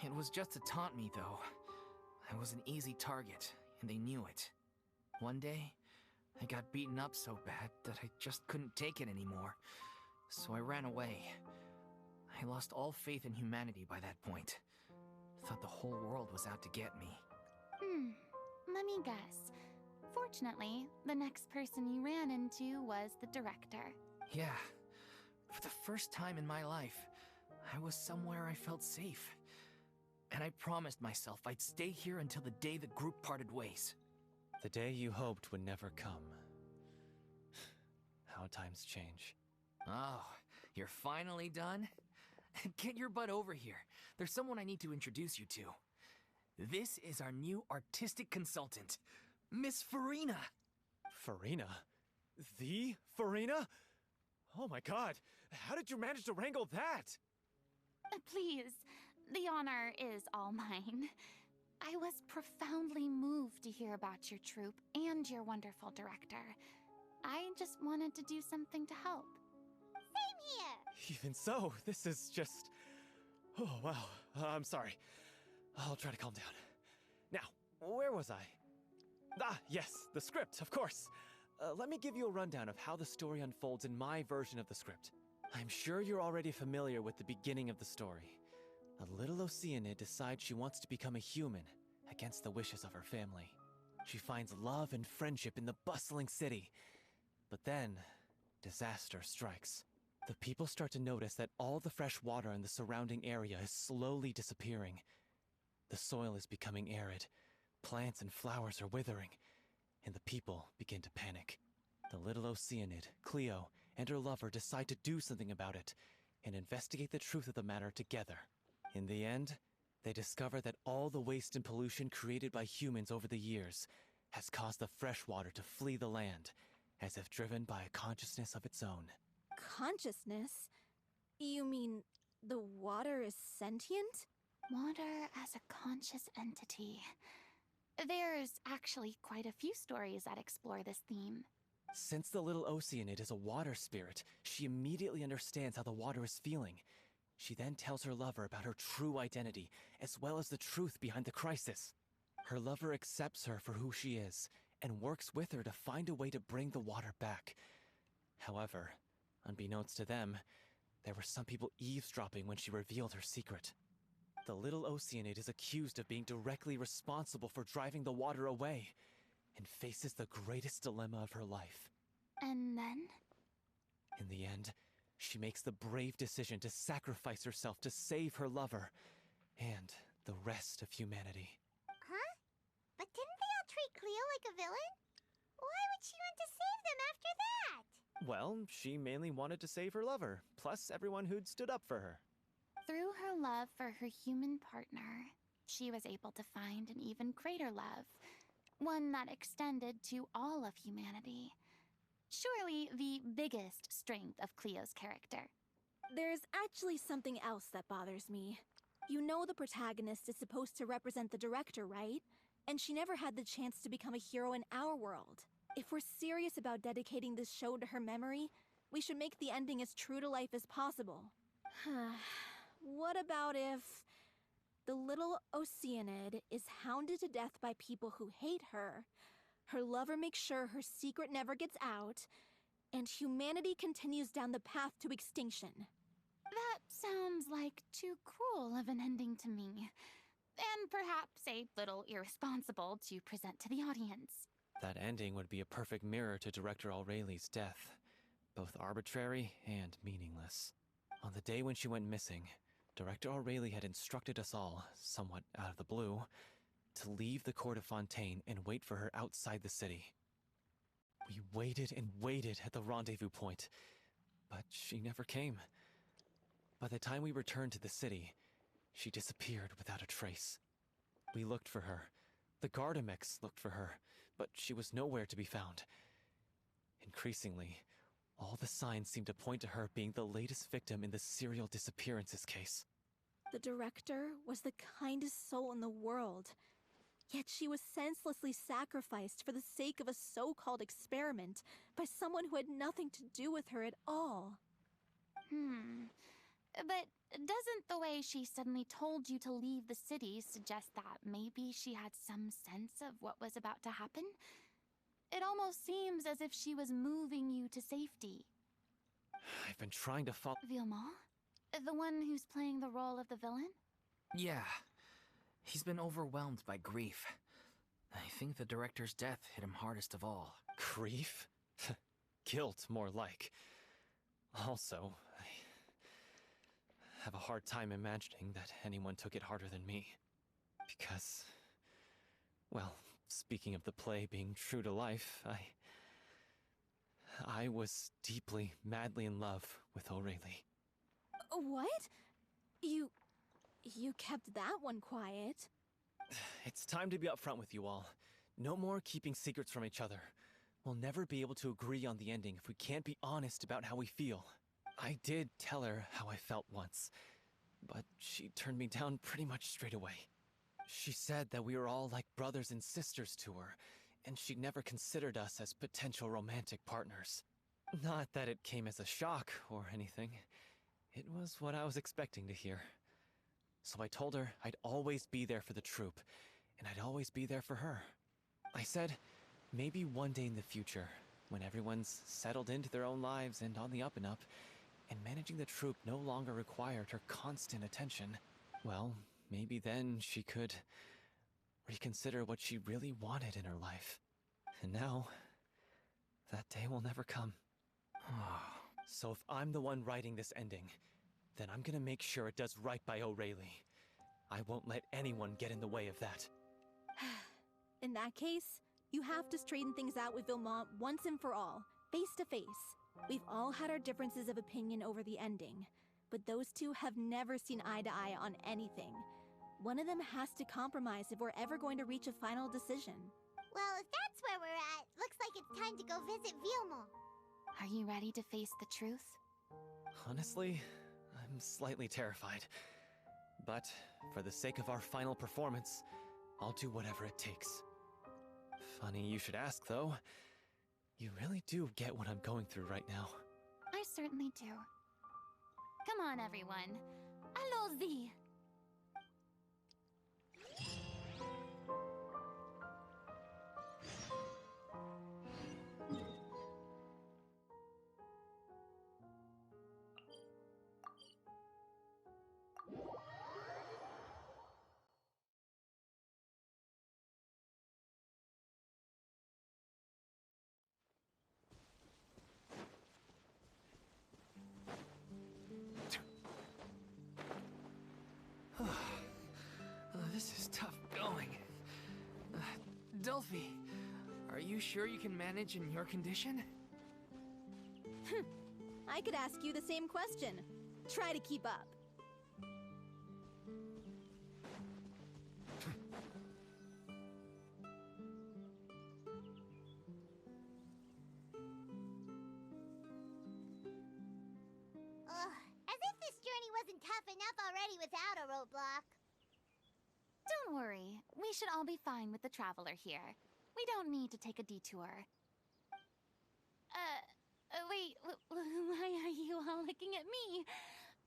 [SPEAKER 3] It was just to taunt me, though. I was an easy target, and they knew it. One day, I got beaten up so bad that I just couldn't take it anymore, so I ran away. I lost all faith in humanity by that point. Thought the whole world was out to get me.
[SPEAKER 4] Let me guess. Fortunately, the next person you ran into was the director.
[SPEAKER 3] Yeah. For the first time in my life, I was somewhere I felt safe. And I promised myself I'd stay here until the day the group parted ways.
[SPEAKER 10] The day you hoped would never come. How times change.
[SPEAKER 3] Oh, you're finally done? Get your butt over here. There's someone I need to introduce you to. This is our new artistic consultant, Miss Furina.
[SPEAKER 10] Furina? The Furina? Oh my god, how did you manage to wrangle that?
[SPEAKER 4] Please, the honor is all mine. I was profoundly moved to hear about your troupe and your wonderful director. I just wanted to do something to help.
[SPEAKER 1] Same here.
[SPEAKER 10] Even so, this is just... Oh, wow. I'm sorry. I'll try to calm down. Now, where was I? Ah, yes, the script, of course. Let me give you a rundown of how the story unfolds in my version of the script. I'm sure you're already familiar with the beginning of the story. A little Oceanid decides she wants to become a human, against the wishes of her family. She finds love and friendship in the bustling city. But then, disaster strikes. The people start to notice that all the fresh water in the surrounding area is slowly disappearing. The soil is becoming arid, plants and flowers are withering, and the people begin to panic. The little Oceanid, Cleo, and her lover decide to do something about it and investigate the truth of the matter together. In the end, they discover that all the waste and pollution created by humans over the years has caused the freshwater to flee the land, as if driven by a consciousness of its own.
[SPEAKER 5] Consciousness? You mean the water is sentient?
[SPEAKER 4] Water as a conscious entity. There's actually quite a few stories that explore this theme.
[SPEAKER 10] Since the little Oceanid is a water spirit, she immediately understands how the water is feeling. She then tells her lover about her true identity, as well as the truth behind the crisis. Her lover accepts her for who she is, and works with her to find a way to bring the water back. However, unbeknownst to them, there were some people eavesdropping when she revealed her secret. The little Oceanid is accused of being directly responsible for driving the water away, and faces the greatest dilemma of her life.
[SPEAKER 4] And then?
[SPEAKER 10] In the end, she makes the brave decision to sacrifice herself to save her lover, and the rest of humanity.
[SPEAKER 1] Huh? But didn't they all treat Cleo like a villain? Why would she want to save them after that?
[SPEAKER 10] Well, she mainly wanted to save her lover, plus everyone who'd stood up for her.
[SPEAKER 4] Through her love for her human partner, she was able to find an even greater love, one that extended to all of humanity. Surely the biggest strength of Cleo's character.
[SPEAKER 5] There's actually something else that bothers me. You know the protagonist is supposed to represent the director, right? And she never had the chance to become a hero in our world. If we're serious about dedicating this show to her memory, we should make the ending as true to life as possible. What about if the little Oceanid is hounded to death by people who hate her, her lover makes sure her secret never gets out, and humanity continues down the path to extinction?
[SPEAKER 4] That sounds like too cruel of an ending to me. And perhaps a little irresponsible to present to the audience.
[SPEAKER 10] That ending would be a perfect mirror to Director Aureli's death, both arbitrary and meaningless. On the day when she went missing, Director Aureli had instructed us all, somewhat out of the blue, to leave the court of Fontaine and wait for her outside the city. We waited and waited at the rendezvous point, but she never came. By the time we returned to the city, she disappeared without a trace. We looked for her. The Gardamex looked for her, but she was nowhere to be found. Increasingly, all the signs seemed to point to her being the latest victim in the serial disappearances case.
[SPEAKER 5] The director was the kindest soul in the world, yet she was senselessly sacrificed for the sake of a so-called experiment by someone who had nothing to do with her at all.
[SPEAKER 4] But doesn't the way she suddenly told you to leave the city suggest that maybe she had some sense of what was about to happen? It almost seems as if she was moving you to safety.
[SPEAKER 10] I've been trying to follow—
[SPEAKER 4] Villemont? The one who's playing the role of the villain?
[SPEAKER 3] Yeah. He's been overwhelmed by grief. I think the director's death hit him hardest of all.
[SPEAKER 10] Grief? Guilt, more like. Also, I have a hard time imagining that anyone took it harder than me. Because, well, speaking of the play being true to life, I was deeply, madly in love with Aurelie.
[SPEAKER 5] What? You kept that one quiet.
[SPEAKER 10] It's time to be upfront with you all. No more keeping secrets from each other. We'll never be able to agree on the ending if we can't be honest about how we feel. I did tell her how I felt once, but she turned me down pretty much straight away. She said that we were all like brothers and sisters to her, and she'd never considered us as potential romantic partners. Not that it came as a shock or anything. It was what I was expecting to hear. So I told her I'd always be there for the troupe, and I'd always be there for her. I said, maybe one day in the future, when everyone's settled into their own lives and on the up and up, and managing the troupe no longer required her constant attention, well, maybe then she could reconsider what she really wanted in her life. And now, that day will never come. So if I'm the one writing this ending, then I'm gonna make sure it does right by Aurelie. I won't let anyone get in the way of that.
[SPEAKER 5] In that case, you have to straighten things out with Villemont once and for all. face to face. We've all had our differences of opinion over the ending, but those two have never seen eye to eye on anything. One of them has to compromise if we're ever going to reach a final decision.
[SPEAKER 1] Well, if that's where we're at, looks like it's time to go visit Vilmo.
[SPEAKER 4] Are you ready to face the truth?
[SPEAKER 10] Honestly, I'm slightly terrified. But for the sake of our final performance, I'll do whatever it takes. Funny you should ask, though. You really do get what I'm going through right now.
[SPEAKER 4] I certainly do. Come on, everyone. Allons-y!
[SPEAKER 3] This is tough going. Delphi, are you sure you can manage in your condition?
[SPEAKER 5] I could ask you the same question. Try to keep up.
[SPEAKER 1] Ugh, as if this journey wasn't tough enough already without a roadblock.
[SPEAKER 4] Don't worry. We should all be fine with the traveler here. We don't need to take a detour. Wait, why are you all looking at me?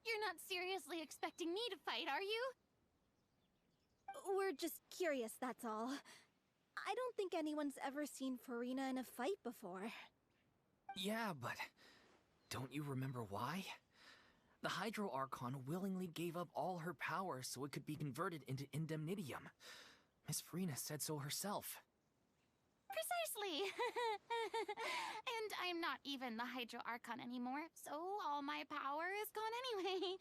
[SPEAKER 4] You're not seriously expecting me to fight, are you?
[SPEAKER 5] We're just curious, that's all. I don't think anyone's ever seen Furina in a fight before.
[SPEAKER 3] Yeah, but don't you remember why? The Hydro Archon willingly gave up all her power so it could be converted into Indemnitium. Miss Furina said so herself.
[SPEAKER 4] Precisely! And I'm not even the Hydro Archon anymore, so all my power is gone anyway.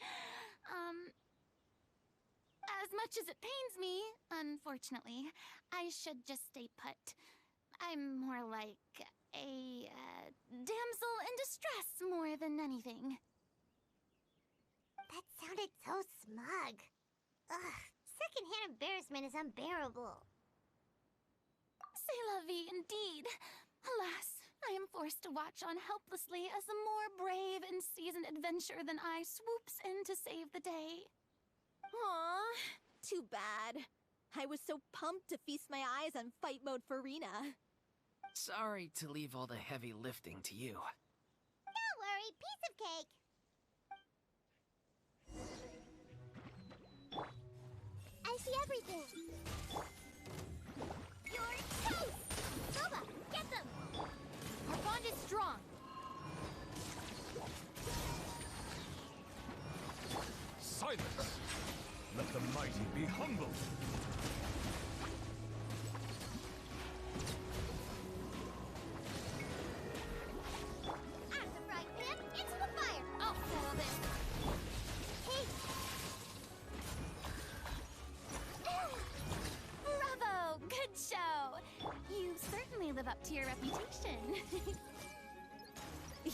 [SPEAKER 4] As much as it pains me, unfortunately, I should just stay put. I'm more like a damsel in distress more than anything.
[SPEAKER 1] That sounded so smug. Ugh, secondhand embarrassment is unbearable.
[SPEAKER 4] C'est la vie, indeed. Alas, I am forced to watch on helplessly as a more brave and seasoned adventurer than I swoops in to save the day.
[SPEAKER 5] Aww, too bad. I was so pumped to feast my eyes on fight mode Furina.
[SPEAKER 3] Sorry to leave all the heavy lifting to you.
[SPEAKER 1] Don't worry, piece of cake. I see everything. You're toast! Boba, get them!
[SPEAKER 4] Our bond is strong.
[SPEAKER 11] Silence! Let the mighty be humbled!
[SPEAKER 1] Out of the frying pan, into the fire!
[SPEAKER 4] I'll settle this.
[SPEAKER 1] Hey!
[SPEAKER 4] Bravo! Good show! You certainly live up to your reputation.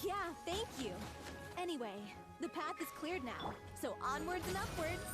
[SPEAKER 5] Yeah, thank you. Anyway, the path is cleared now, so onwards and upwards.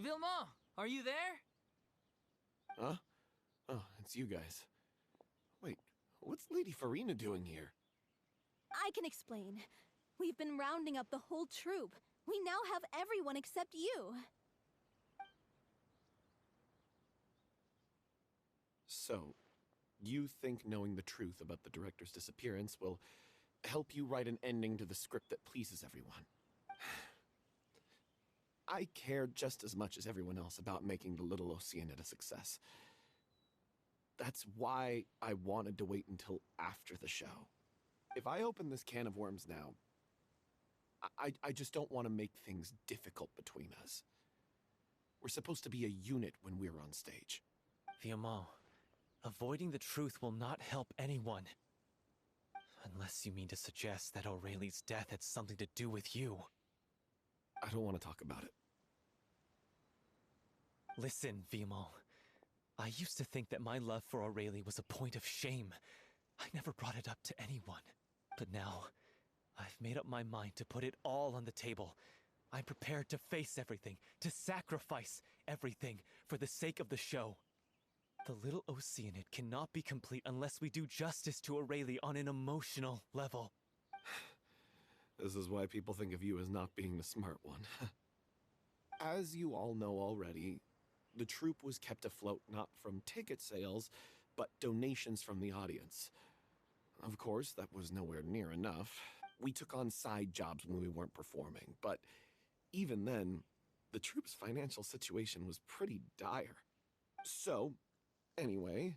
[SPEAKER 3] Vilma, are you there?
[SPEAKER 12] Huh? Oh, it's you guys. Wait, what's Lady Furina doing here?
[SPEAKER 5] I can explain. We've been rounding up the whole troop. We now have everyone except you.
[SPEAKER 12] So, you think knowing the truth about the director's disappearance will help you write an ending to the script that pleases everyone? I care just as much as everyone else about making the Little Oceanid a success. That's why I wanted to wait until after the show. If I open this can of worms now, I just don't want to make things difficult between us. We're supposed to be a unit when we're on stage.
[SPEAKER 10] Fiamma, avoiding the truth will not help anyone. Unless you mean to suggest that Aurelie's death had something to do with you.
[SPEAKER 12] I don't want to talk about it.
[SPEAKER 10] Listen, Fiamma. I used to think that my love for Aurelie was a point of shame. I never brought it up to anyone. But now, I've made up my mind to put it all on the table. I'm prepared to face everything, to sacrifice everything for the sake of the show. The little Oceanid cannot be complete unless we do justice to Aurelie on an emotional level.
[SPEAKER 12] This is why people think of you as not being the smart one. As you all know already, the troupe was kept afloat not from ticket sales, but donations from the audience. Of course, that was nowhere near enough. We took on side jobs when we weren't performing, but even then, the troupe's financial situation was pretty dire. So, anyway,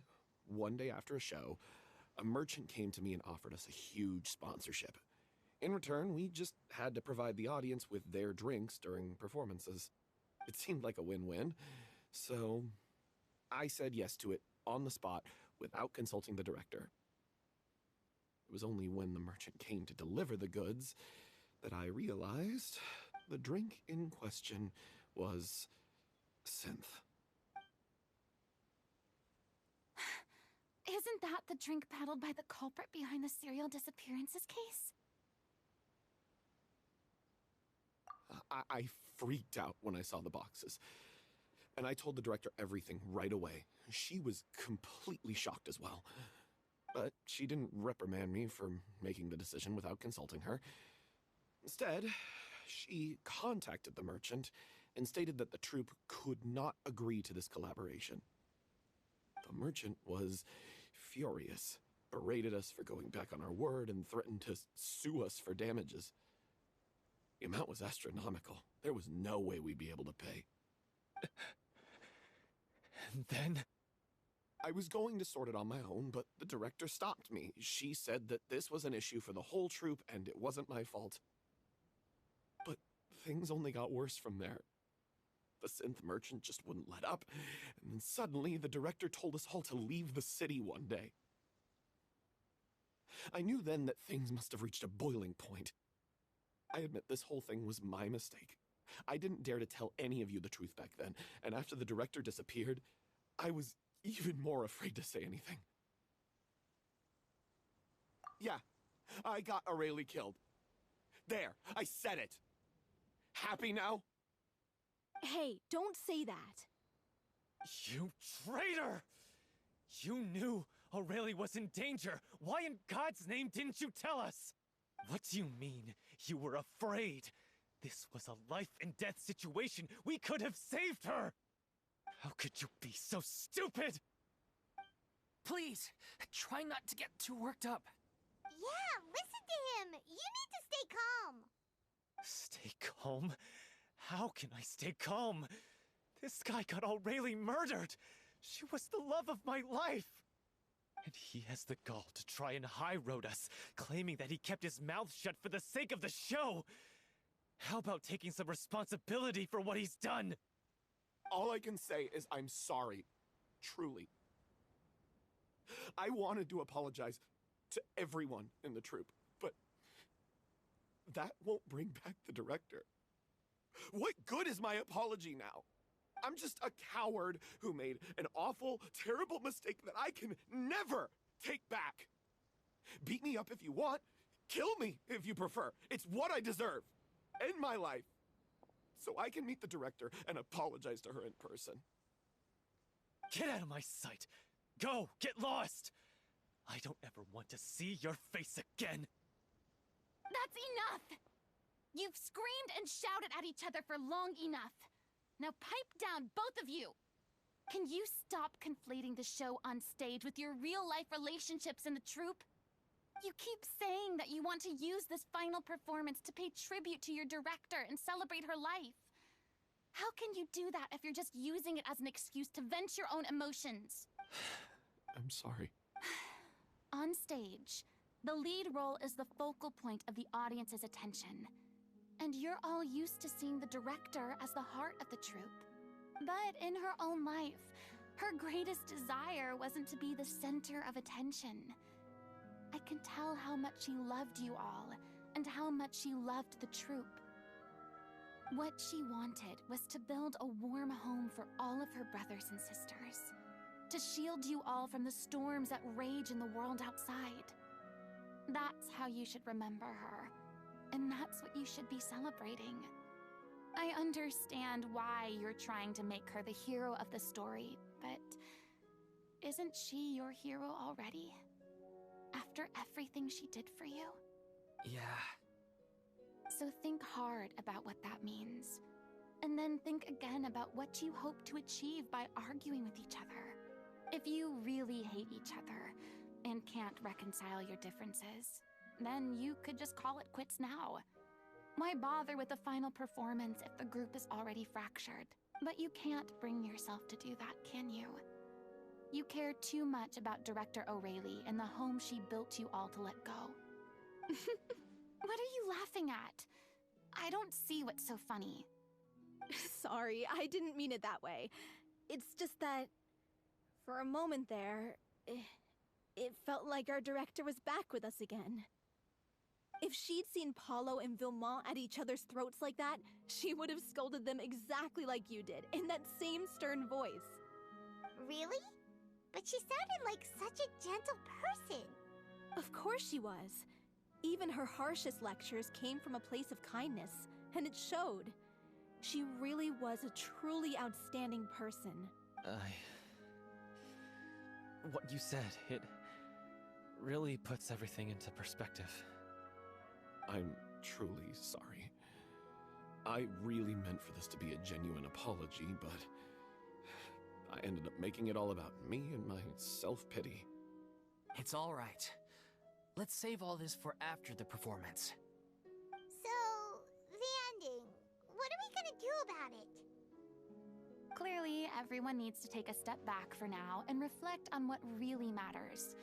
[SPEAKER 12] one day after a show, a merchant came to me and offered us a huge sponsorship. In return, we just had to provide the audience with their drinks during performances. It seemed like a win-win, so I said yes to it on the spot without consulting the director. It was only when the merchant came to deliver the goods that I realized the drink in question was synth.
[SPEAKER 4] Isn't that the drink peddled by the culprit behind the serial disappearances case?
[SPEAKER 12] I freaked out when I saw the boxes. And I told the director everything right away. She was completely shocked as well. But she didn't reprimand me for making the decision without consulting her. Instead, she contacted the merchant and stated that the troupe could not agree to this collaboration. The merchant was furious, berated us for going back on our word, and threatened to sue us for damages. The amount was astronomical. There was no way we'd be able to pay.
[SPEAKER 10] And then?
[SPEAKER 12] I was going to sort it on my own, but the director stopped me. She said that this was an issue for the whole troupe and it wasn't my fault. But things only got worse from there. The synth merchant just wouldn't let up, and then suddenly the director told us all to leave the city one day. I knew then that things must have reached a boiling point. I admit this whole thing was my mistake. I didn't dare to tell any of you the truth back then, and after the director disappeared, I was even more afraid to say anything. Yeah, I got Aurelie killed. There, I said it. Happy now?
[SPEAKER 5] Hey, don't say that.
[SPEAKER 10] You traitor! You knew Aurelie was in danger. Why in God's name didn't you tell us? What do you mean, you were afraid? This was a life and death situation. We could have saved her! How could you be so stupid?
[SPEAKER 3] Please, try not to get too worked up.
[SPEAKER 1] Yeah, listen to him. You need to stay calm.
[SPEAKER 10] Stay calm? How can I stay calm? This guy got Aurelie murdered. She was the love of my life. And he has the gall to try and high-road us, claiming that he kept his mouth shut for the sake of the show. How about taking some responsibility for what he's done?
[SPEAKER 12] All I can say is I'm sorry. Truly. I wanted to apologize to everyone in the troupe, but that won't bring back the director. What good is my apology now? I'm just a coward who made an awful, terrible mistake that I can never take back. Beat me up if you want. Kill me if you prefer. It's what I deserve. End my life. So I can meet the director and apologize to her in person.
[SPEAKER 10] Get out of my sight! Go! Get lost! I don't ever want to see your face again!
[SPEAKER 4] That's enough! You've screamed and shouted at each other for long enough. Now pipe down, both of you! Can you stop conflating the show on stage with your real-life relationships in the troupe? You keep saying that you want to use this final performance to pay tribute to your director and celebrate her life. How can you do that if you're just using it as an excuse to vent your own emotions?
[SPEAKER 12] I'm sorry.
[SPEAKER 4] On stage, the lead role is the focal point of the audience's attention. And you're all used to seeing the director as the heart of the troupe. But in her own life, her greatest desire wasn't to be the center of attention. I can tell how much she loved you all, and how much she loved the troupe. What she wanted was to build a warm home for all of her brothers and sisters. To shield you all from the storms that rage in the world outside. That's how you should remember her. And that's what you should be celebrating. I understand why you're trying to make her the hero of the story, but isn't she your hero already? After everything she did for you?
[SPEAKER 3] Yeah.
[SPEAKER 4] So think hard about what that means. And then think again about what you hope to achieve by arguing with each other. If you really hate each other and can't reconcile your differences, then you could just call it quits now. Why bother with the final performance if the group is already fractured? But you can't bring yourself to do that, can you? You care too much about Director O'Reilly and the home she built you all to let go. What are you laughing at? I don't see what's so funny.
[SPEAKER 5] Sorry, I didn't mean it that way. It's just that, for a moment there, it felt like our director was back with us again. If she'd seen Paulo and Vilmont at each other's throats like that, she would have scolded them exactly like you did, in that same stern voice.
[SPEAKER 1] Really? But she sounded like such a gentle person.
[SPEAKER 5] Of course she was. Even her harshest lectures came from a place of kindness, and it showed. She really was a truly outstanding person.
[SPEAKER 10] What you said, it really puts everything into perspective.
[SPEAKER 12] I'm truly sorry. I really meant for this to be a genuine apology, but I ended up making it all about me and my self-pity.
[SPEAKER 3] It's all right. Let's save all this for after the performance.
[SPEAKER 1] So, the ending. What are we gonna do about it?
[SPEAKER 4] Clearly, everyone needs to take a step back for now and reflect on what really matters.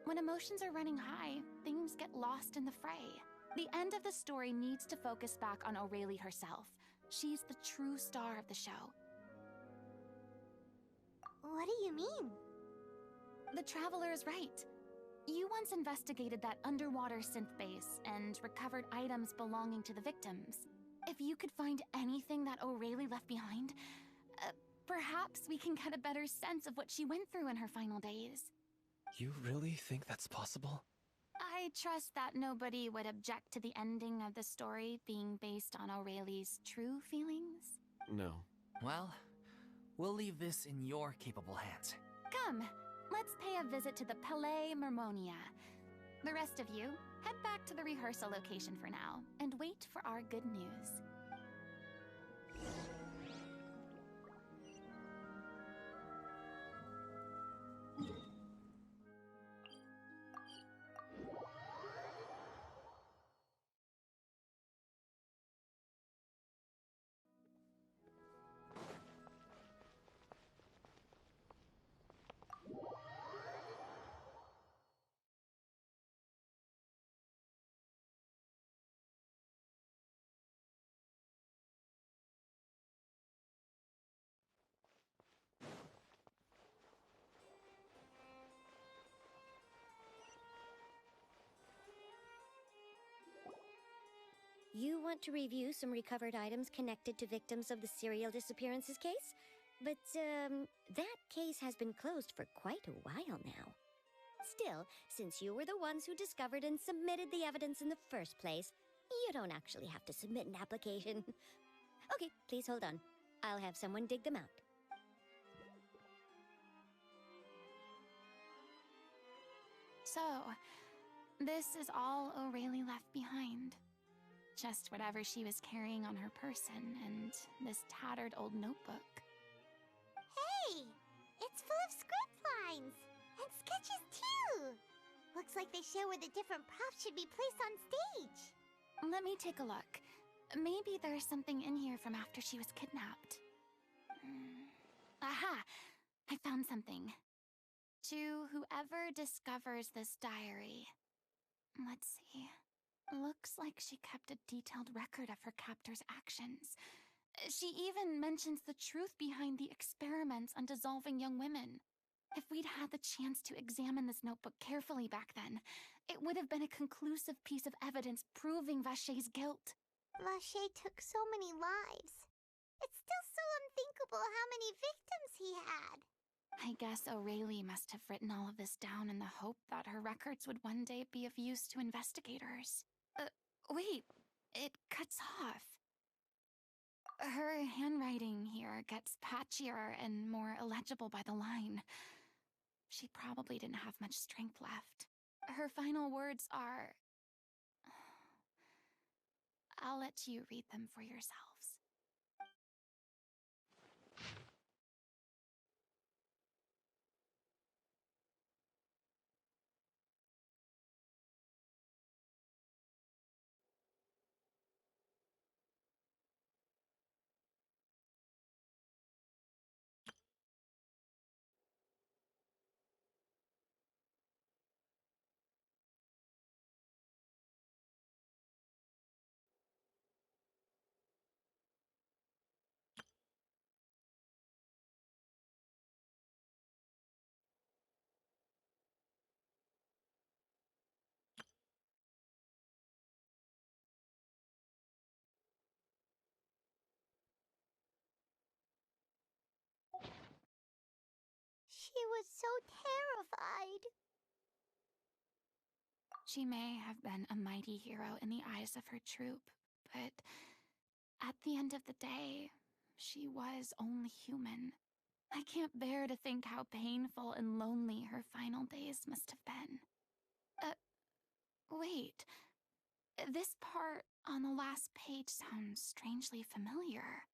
[SPEAKER 4] When emotions are running high, things get lost in the fray. The end of the story needs to focus back on O'Reilly herself. She's the true star of the show.
[SPEAKER 1] What do you mean?
[SPEAKER 4] The Traveler is right. You once investigated that underwater synth base and recovered items belonging to the victims. If you could find anything that O'Reilly left behind, perhaps we can get a better sense of what she went through in her final days.
[SPEAKER 10] You really think that's possible?
[SPEAKER 4] I trust that nobody would object to the ending of the story being based on O'Reilly's true feelings.
[SPEAKER 12] No.
[SPEAKER 3] Well, we'll leave this in your capable hands.
[SPEAKER 4] Come, let's pay a visit to the Palais Mermonia. The rest of you, head back to the rehearsal location for now, and wait for our good news.
[SPEAKER 13] You want to review some recovered items connected to victims of the serial disappearances case? But, that case has been closed for quite a while now. Still, since you were the ones who discovered and submitted the evidence in the first place, you don't actually have to submit an application. Okay, please hold on. I'll have someone dig them out.
[SPEAKER 4] So, this is all O'Reilly left behind. Just whatever she was carrying on her person and this tattered old notebook.
[SPEAKER 1] Hey! It's full of script lines! And sketches too! Looks like they show where the different props should be placed on stage.
[SPEAKER 4] Let me take a look. Maybe there's something in here from after she was kidnapped. Aha! I found something. To whoever discovers this diary. Let's see. Looks like she kept a detailed record of her captor's actions. She even mentions the truth behind the experiments on dissolving young women. If we'd had the chance to examine this notebook carefully back then, it would have been a conclusive piece of evidence proving Vachey's guilt.
[SPEAKER 1] Vachey took so many lives. It's still so unthinkable how many victims he had.
[SPEAKER 4] I guess Aurelie must have written all of this down in the hope that her records would one day be of use to investigators. Wait, it cuts off. Her handwriting here gets patchier and more illegible by the line. She probably didn't have much strength left. Her final words are... I'll let you read them for yourselves.
[SPEAKER 1] She was so terrified.
[SPEAKER 4] She may have been a mighty hero in the eyes of her troop, but at the end of the day, she was only human. I can't bear to think how painful and lonely her final days must have been. Wait. This part on the last page sounds strangely familiar.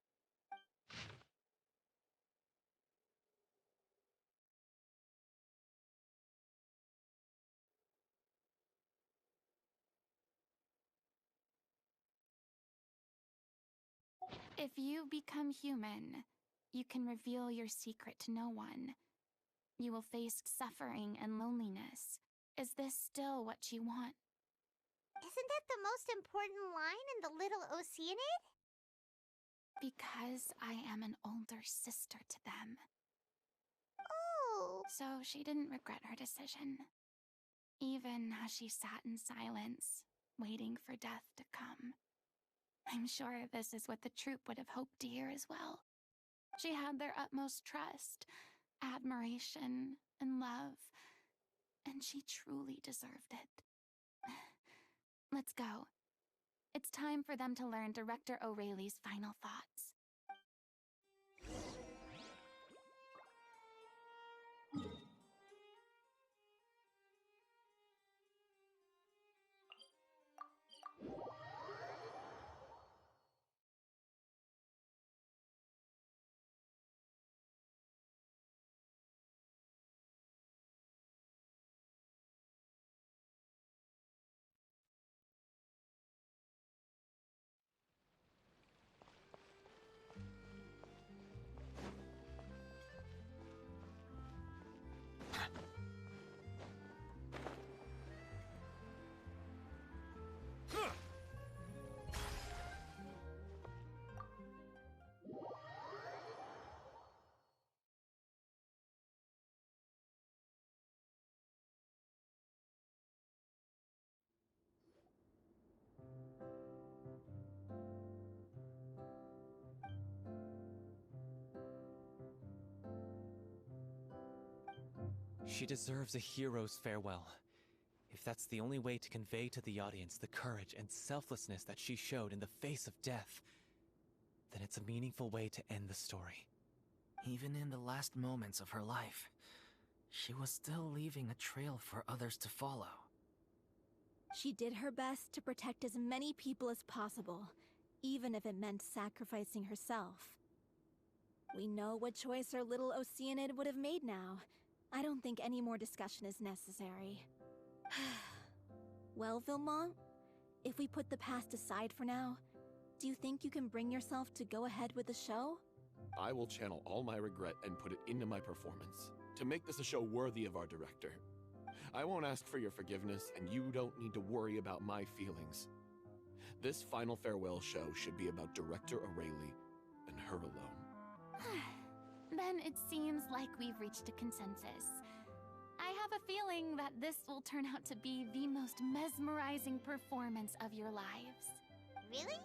[SPEAKER 4] If you become human, you can reveal your secret to no one. You will face suffering and loneliness. Is this still what you want?
[SPEAKER 1] Isn't that the most important line in the Little Oceanid?
[SPEAKER 4] Because I am an older sister to them.
[SPEAKER 1] Oh!
[SPEAKER 4] So she didn't regret her decision. Even as she sat in silence, waiting for death to come. I'm sure this is what the troop would have hoped to hear as well. She had their utmost trust, admiration, and love, and she truly deserved it. Let's go. It's time for them to learn Director Aurelie's final thoughts.
[SPEAKER 10] She deserves a hero's farewell. If that's the only way to convey to the audience the courage and selflessness that she showed in the face of death, then it's a meaningful way to end the story.
[SPEAKER 3] Even in the last moments of her life, she was still leaving a trail for others to follow.
[SPEAKER 5] She did her best to protect as many people as possible, even if it meant sacrificing herself. We know what choice our little Oceanid would have made now. I don't think any more discussion is necessary. Well, Vilmont, if we put the past aside for now, do you think you can bring yourself to go ahead with the show?
[SPEAKER 12] I will channel all my regret and put it into my performance, to make this a show worthy of our director. I won't ask for your forgiveness, and you don't need to worry about my feelings. This final farewell show should be about Director Aurelie and her alone.
[SPEAKER 4] Then it seems like we've reached a consensus. I have a feeling that this will turn out to be the most mesmerizing performance of your lives.
[SPEAKER 1] Really?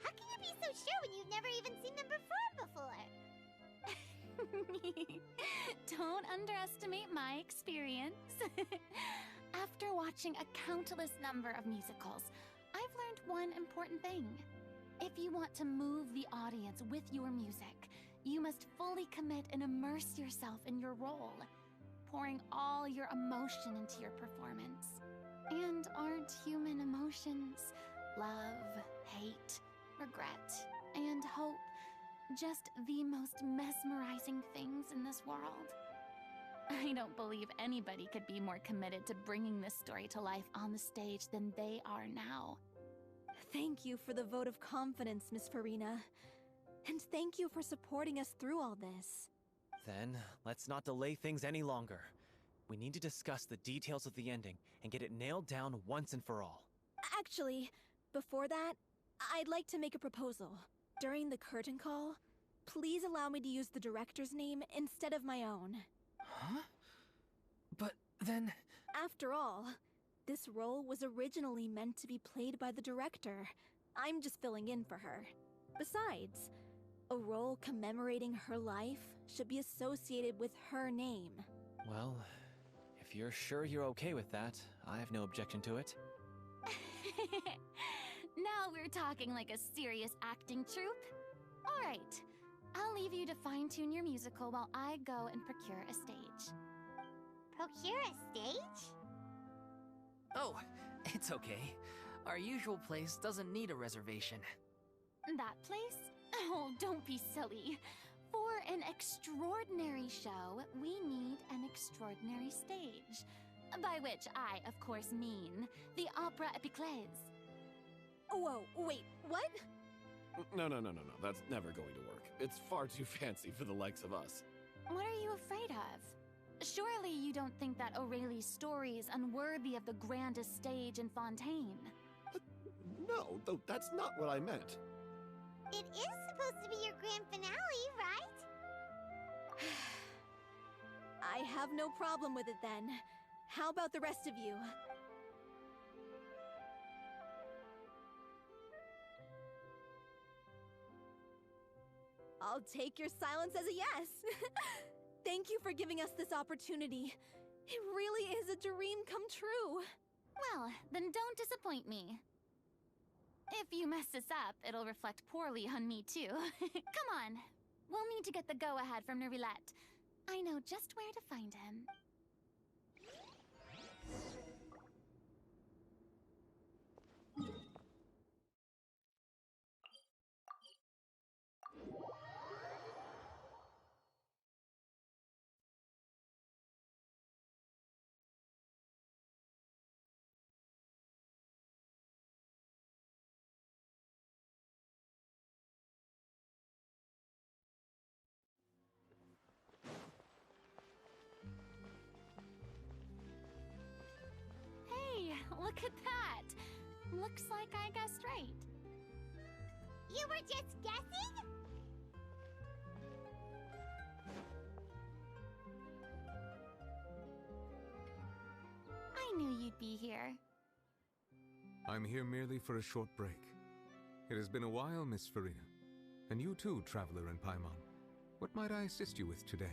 [SPEAKER 1] How can you be so sure when you've never even seen them perform before?
[SPEAKER 4] Don't underestimate my experience. After watching a countless number of musicals, I've learned one important thing. If you want to move the audience with your music, you must fully commit and immerse yourself in your role, pouring all your emotion into your performance. And aren't human emotions love, hate, regret, and hope just the most mesmerizing things in this world? I don't believe anybody could be more committed to bringing this story to life on the stage than they are now.
[SPEAKER 5] Thank you for the vote of confidence, Miss Furina. And thank you for supporting us through all this.
[SPEAKER 10] Then, let's not delay things any longer. We need to discuss the details of the ending and get it nailed down once and for all.
[SPEAKER 5] Actually, before that, I'd like to make a proposal. During the curtain call, please allow me to use the director's name instead of my own.
[SPEAKER 3] Huh? But then...
[SPEAKER 5] After all, this role was originally meant to be played by the director. I'm just filling in for her. Besides, a role commemorating her life should be associated with her name.
[SPEAKER 10] Well, if you're sure you're okay with that, I have no objection to it.
[SPEAKER 4] Now we're talking like a serious acting troupe. All right, I'll leave you to fine-tune your musical while I go and procure a stage.
[SPEAKER 1] Procure a stage?
[SPEAKER 3] Oh, it's okay. Our usual place doesn't need a reservation.
[SPEAKER 4] That place? Oh, don't be silly. For an extraordinary show, we need an extraordinary stage. By which I, of course, mean the Opera Epiclese.
[SPEAKER 5] Whoa, wait, what?
[SPEAKER 12] No. That's never going to work. It's far too fancy for the likes of us.
[SPEAKER 4] What are you afraid of? Surely you don't think that Aurelie's story is unworthy of the grandest stage in Fontaine?
[SPEAKER 12] No, though that's not what I meant.
[SPEAKER 1] It is supposed to be your grand finale, right?
[SPEAKER 5] I have no problem with it then. How about the rest of you? I'll take your silence as a yes. Thank you for giving us this opportunity. It really is a dream come true.
[SPEAKER 4] Well, then don't disappoint me. If you mess this up, it'll reflect poorly on me too. Come on. We'll need to get the go-ahead from Neuvillette. I know just where to find him. Look at that! Looks like I guessed right.
[SPEAKER 1] You were just guessing?
[SPEAKER 4] I knew you'd be here.
[SPEAKER 11] I'm here merely for a short break. It has been a while, Miss Furina. And you too, traveler in Paimon. What might I assist you with today?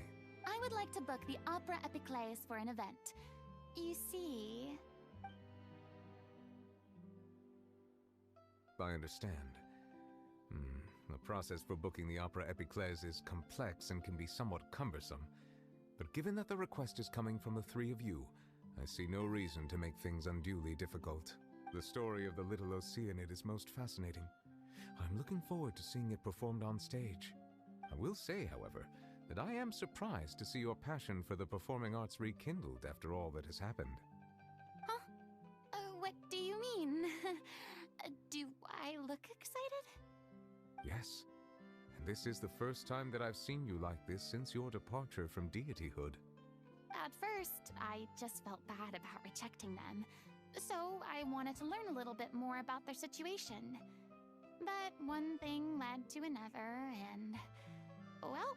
[SPEAKER 4] I would like to book the Opera Epiclese for an event. You see...
[SPEAKER 11] I understand. The process for booking the Opera Epiclese is complex and can be somewhat cumbersome. But given that the request is coming from the three of you, I see no reason to make things unduly difficult. The story of the little Oceanid is most fascinating. I'm looking forward to seeing it performed on stage. I will say, however, that I am surprised to see your passion for the performing arts rekindled after all that has happened.
[SPEAKER 4] Huh? What do you mean? Do I look excited?
[SPEAKER 11] Yes. And this is the first time that I've seen you like this since your departure from deityhood.
[SPEAKER 4] At first, I just felt bad about rejecting them. So I wanted to learn a little bit more about their situation. But one thing led to another, and... well,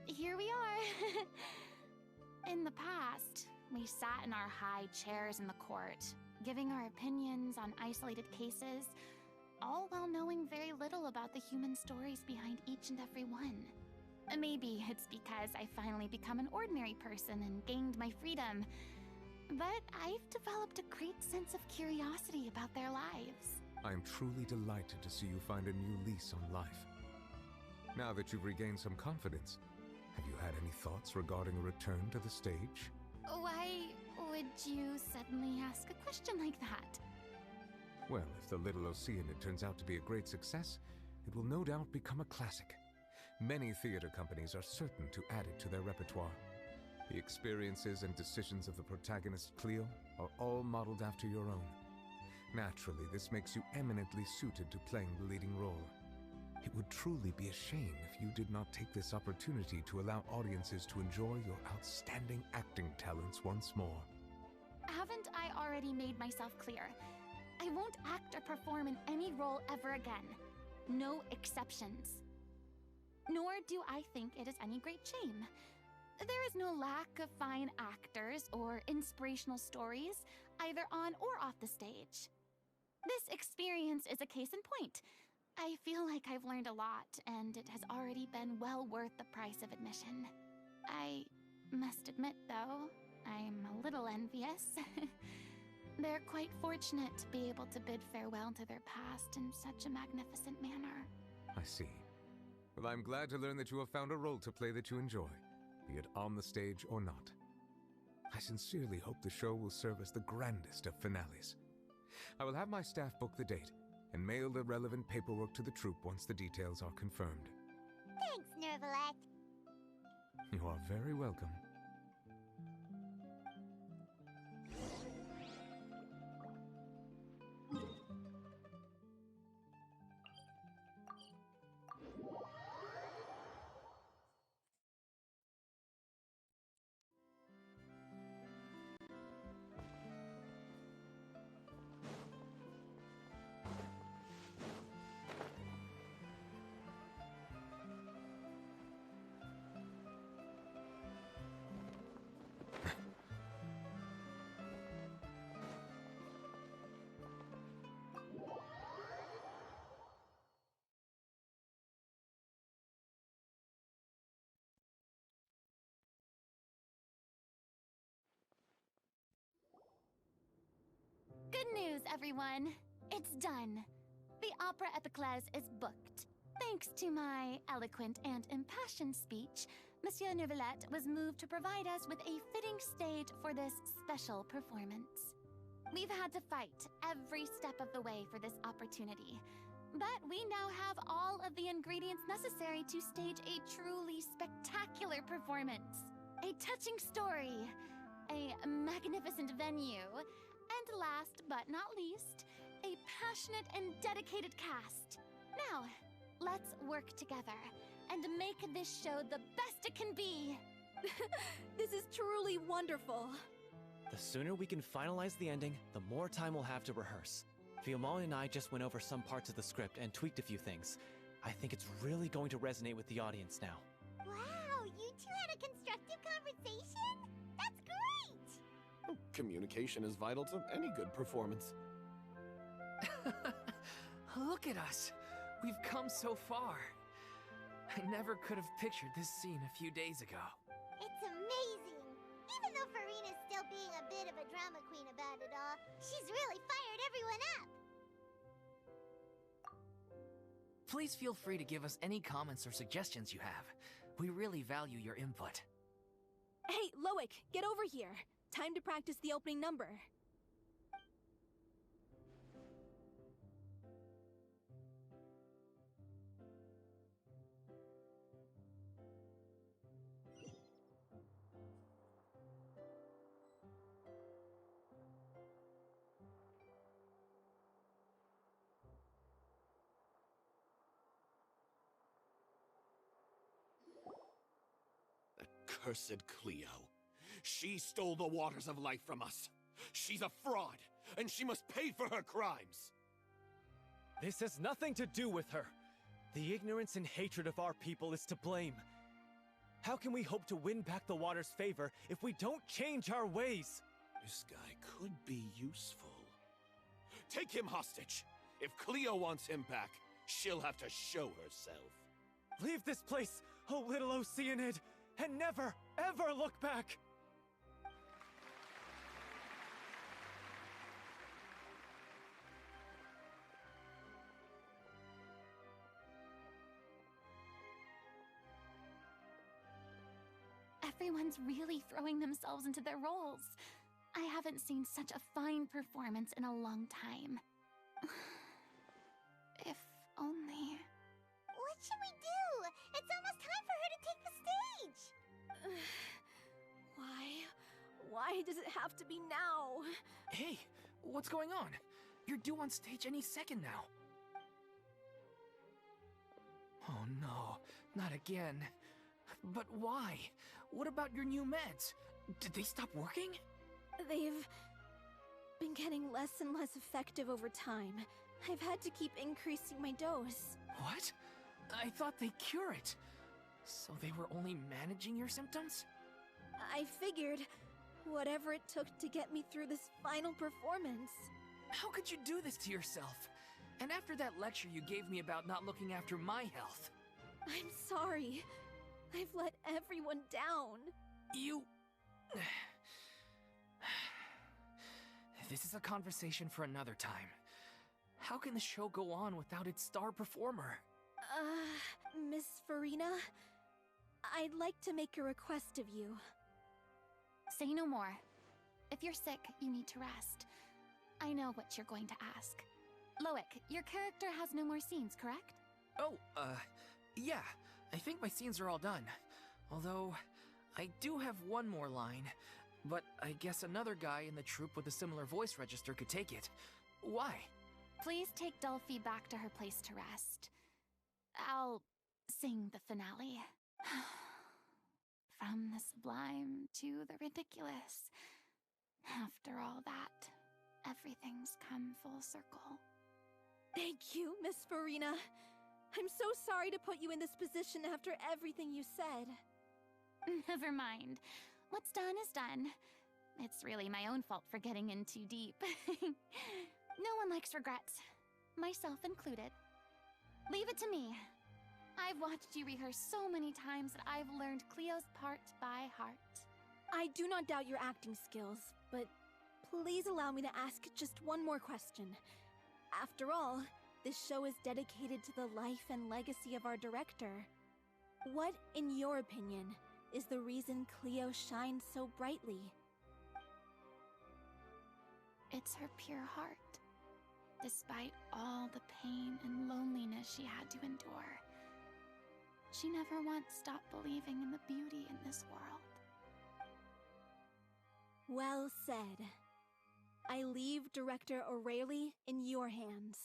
[SPEAKER 4] here we are. In the past, we sat in our high chairs in the court, giving our opinions on isolated cases, all while knowing very little about the human stories behind each and every one. Maybe it's because I finally become an ordinary person and gained my freedom, but I've developed a great sense of curiosity about their lives.
[SPEAKER 11] I am truly delighted to see you find a new lease on life. Now that you've regained some confidence, have you had any thoughts regarding a return to the stage?
[SPEAKER 4] Why would you suddenly ask a question like that?
[SPEAKER 11] Well, if The Little Oceanid turns out to be a great success, it will no doubt become a classic. Many theater companies are certain to add it to their repertoire. The experiences and decisions of the protagonist Cleo are all modeled after your own. Naturally, this makes you eminently suited to playing the leading role. It would truly be a shame if you did not take this opportunity to allow audiences to enjoy your outstanding acting talents once more.
[SPEAKER 4] Haven't I already made myself clear? I won't act or perform in any role ever again. No exceptions. Nor do I think it is any great shame. There is no lack of fine actors or inspirational stories, either on or off the stage. This experience is a case in point. I feel like I've learned a lot, and it has already been well worth the price of admission. I must admit, though, I'm a little envious. They're quite fortunate to be able to bid farewell to their past in such a magnificent manner.
[SPEAKER 11] I see. Well, I'm glad to learn that you have found a role to play that you enjoy, be it on the stage or not. I sincerely hope the show will serve as the grandest of finales. I will have my staff book the date and mail the relevant paperwork to the troupe once the details are confirmed.
[SPEAKER 1] Thanks, Nervalet.
[SPEAKER 11] You are very welcome.
[SPEAKER 4] Good news, everyone! It's done. The Opera Epiclese is booked. Thanks to my eloquent and impassioned speech, Monsieur Neuvillette was moved to provide us with a fitting stage for this special performance. We've had to fight every step of the way for this opportunity, but we now have all of the ingredients necessary to stage a truly spectacular performance. A touching story, a magnificent venue, and last but not least, a passionate and dedicated cast. Now, let's work together and make this show the best it can be.
[SPEAKER 5] This is truly wonderful.
[SPEAKER 10] The sooner we can finalize the ending, the more time we'll have to rehearse. Fiumon and I just went over some parts of the script and tweaked a few things. I think it's really going to resonate with the audience now.
[SPEAKER 1] Wow, you two had a constructive conversation? That's great!
[SPEAKER 12] Communication is vital to any good performance.
[SPEAKER 3] Look at us! We've come so far. I never could have pictured this scene a few days ago.
[SPEAKER 1] It's amazing! Even though Furina's still being a bit of a drama queen about it all, she's really fired everyone up!
[SPEAKER 3] Please feel free to give us any comments or suggestions you have. We really value your input.
[SPEAKER 5] Hey, Loic, get over here. Time to practice the opening number.
[SPEAKER 12] Cursed Cleo. She stole the waters of life from us. She's a fraud, and she must pay for her crimes.
[SPEAKER 10] This has nothing to do with her. The ignorance and hatred of our people is to blame. How can we hope to win back the water's favor if we don't change our ways?
[SPEAKER 12] This guy could be useful. Take him hostage. If Cleo wants him back, she'll have to show herself.
[SPEAKER 10] Leave this place, O little Oceanid, and never, ever look back!
[SPEAKER 4] Everyone's really throwing themselves into their roles. I haven't seen such a fine performance in a long time. If only...
[SPEAKER 1] What should we do? It's almost time for her to take the stage!
[SPEAKER 5] Why does it have to be now?
[SPEAKER 3] Hey, what's going on? You're due on stage any second now. Oh no, not again. But why? What about your new meds? Did they stop working?
[SPEAKER 5] They've been getting less and less effective over time. I've had to keep increasing my dose.
[SPEAKER 3] What? I thought they cure it. So they were only managing your symptoms?
[SPEAKER 5] I figured whatever it took to get me through this final performance.
[SPEAKER 3] How could you do this to yourself? And after that lecture you gave me about not looking after my health.
[SPEAKER 5] I'm sorry. I've let everyone down.
[SPEAKER 3] You... This is a conversation for another time. How can the show go on without its star performer?
[SPEAKER 5] Miss Furina, I'd like to make a request of you.
[SPEAKER 4] Say no more. If you're sick, you need to rest. I know what you're going to ask. Loic, your character has no more scenes, correct?
[SPEAKER 3] Oh, yeah. I think my scenes are all done. Although, I do have one more line. But I guess another guy in the troupe with a similar voice register could take it. Why?
[SPEAKER 4] Please take Delphi back to her place to rest. I'll sing the finale. From the sublime to the ridiculous. After all that, everything's come full circle.
[SPEAKER 5] Thank you, Miss Furina. I'm so sorry to put you in this position after everything you said.
[SPEAKER 4] Never mind. What's done is done. It's really my own fault for getting in too deep. No one likes regrets, myself included. Leave it to me. I've watched you rehearse so many times that I've learned Cleo's part by heart.
[SPEAKER 5] I do not doubt your acting skills, but please allow me to ask just one more question. After all, this show is dedicated to the life and legacy of our director. What, in your opinion, is the reason Cleo shines so brightly?
[SPEAKER 4] It's her pure heart. Despite all the pain and loneliness she had to endure, she never once stopped believing in the beauty in this world.
[SPEAKER 5] Well said. I leave Director O'Reilly in your hands.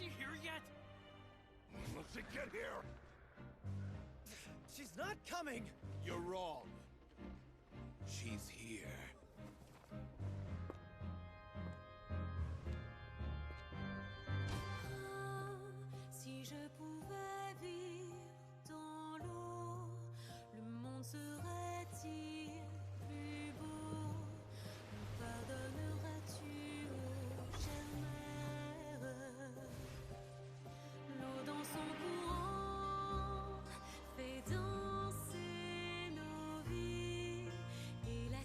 [SPEAKER 6] Is she here yet?
[SPEAKER 12] Must she get here?
[SPEAKER 10] She's not coming!
[SPEAKER 12] You're wrong. She's here.
[SPEAKER 14] Si je pouvais vivre dans l'eau, le monde serait-il plus beau? Me pardonneras-tu, ô chère mère? L'eau dans son courant fait danser nos vies, et la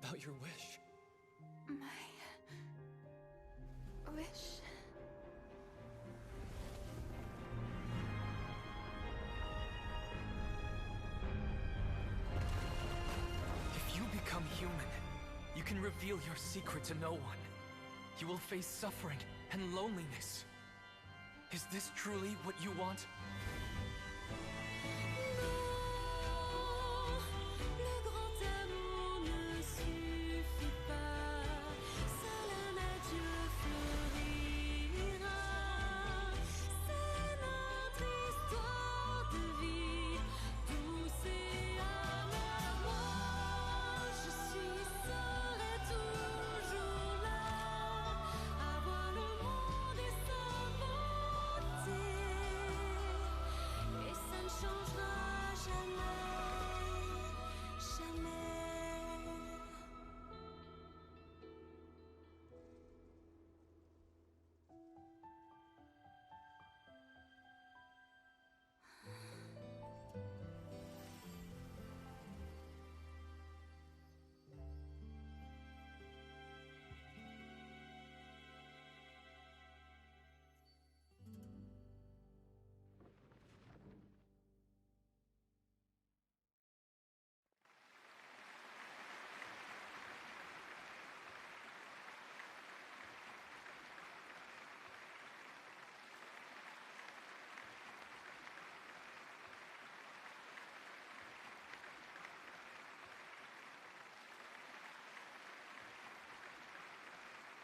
[SPEAKER 10] about your wish?
[SPEAKER 4] My wish.
[SPEAKER 3] If you become human, you can reveal your secret to no one. You will face suffering and loneliness. Is this truly what you want?
[SPEAKER 14] Le grand amour ne suffit pas, seul un adieu fleurira. C'est notre histoire de vie, douce et amère. Moi, je serai toujours là, à voir le monde et sa beauté, et ça ne changera jamais, jamais.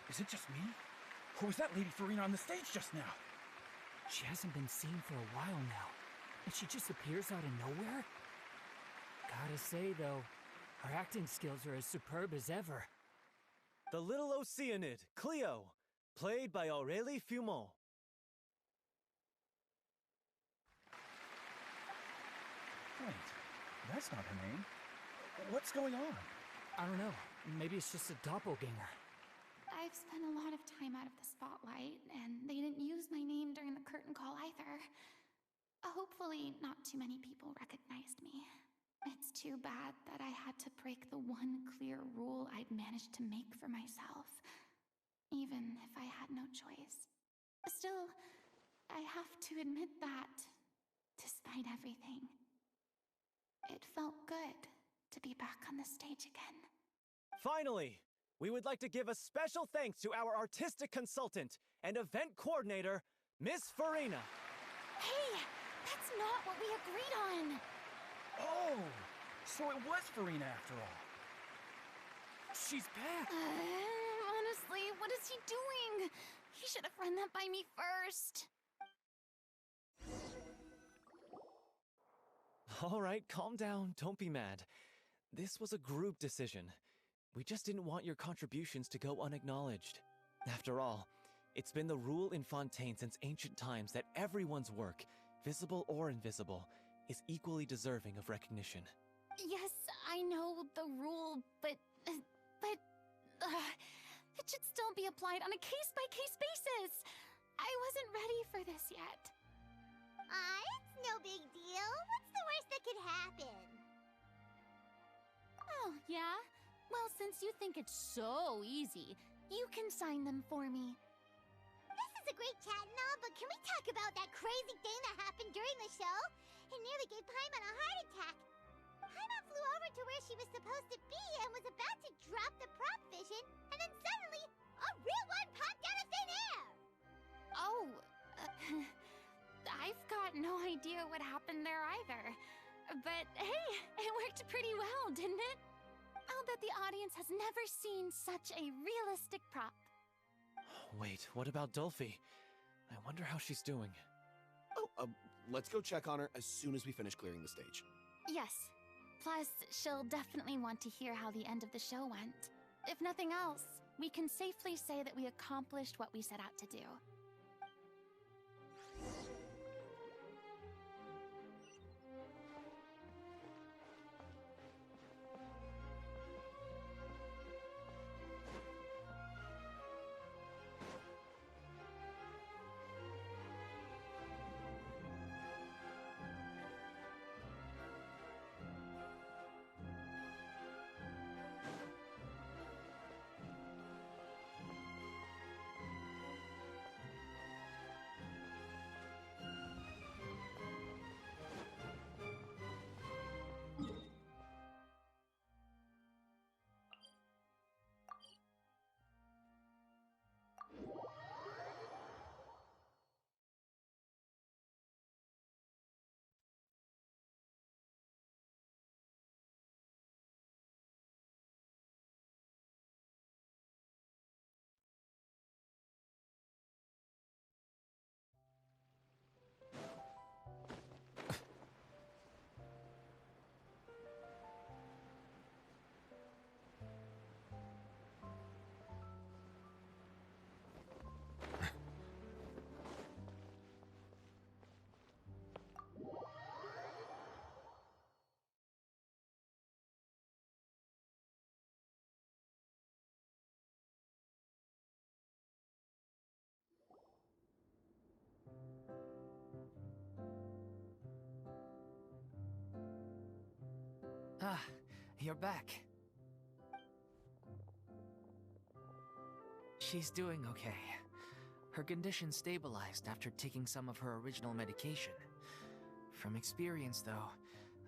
[SPEAKER 6] Is it just me? Or was that Lady Furina on the stage just now?
[SPEAKER 3] She hasn't been seen for a while now, and she just appears out of nowhere? Gotta say, though, her acting skills are as superb as ever.
[SPEAKER 10] The little Oceanid, Cleo, played by Aurélie Fumont.
[SPEAKER 6] Wait, that's not her name. What's going on?
[SPEAKER 3] I don't know. Maybe it's just a doppelganger.
[SPEAKER 4] I've spent a lot of time out of the spotlight, and they didn't use my name during the curtain call either. Hopefully, not too many people recognized me. It's too bad that I had to break the one clear rule I'd managed to make for myself, even if I had no choice. Still, I have to admit that, despite everything, it felt good to be back on the stage again.
[SPEAKER 10] Finally, we would like to give a special thanks to our artistic consultant and event coordinator, Miss Furina.
[SPEAKER 4] Hey, that's not what we agreed on!
[SPEAKER 6] Oh, so it was Furina after all.
[SPEAKER 3] She's back!
[SPEAKER 4] Honestly, what is he doing? He should have run that by me first.
[SPEAKER 10] All right, calm down, don't be mad. This was a group decision. We just didn't want your contributions to go unacknowledged. After all, it's been the rule in Fontaine since ancient times that everyone's work, visible or invisible, is equally deserving of recognition.
[SPEAKER 4] Yes, I know the rule, but it should still be applied on a case-by-case basis. I wasn't ready for this yet.
[SPEAKER 1] It's no big deal. What's the worst that could happen?
[SPEAKER 4] Oh, yeah? Well, since you think it's so easy, you can sign them for me.
[SPEAKER 1] This is a great chat and all, but can we talk about that crazy thing that happened during the show? It nearly gave Paimon a heart attack. Paimon flew over to where she was supposed to be and was about to drop the prop vision, and then suddenly, a real one popped out of thin air!
[SPEAKER 4] Oh, I've got no idea what happened there either. But hey, it worked pretty well, didn't it? I'll bet the audience has never seen such a realistic prop.
[SPEAKER 10] Wait, what about Dolphy? I wonder how she's doing.
[SPEAKER 12] Oh, let's go check on her as soon as we finish clearing the stage.
[SPEAKER 4] Yes. Plus, she'll definitely want to hear how the end of the show went. If nothing else, we can safely say that we accomplished what we set out to do.
[SPEAKER 3] you're back. She's doing okay. Her condition stabilized after taking some of her original medication. From experience, though,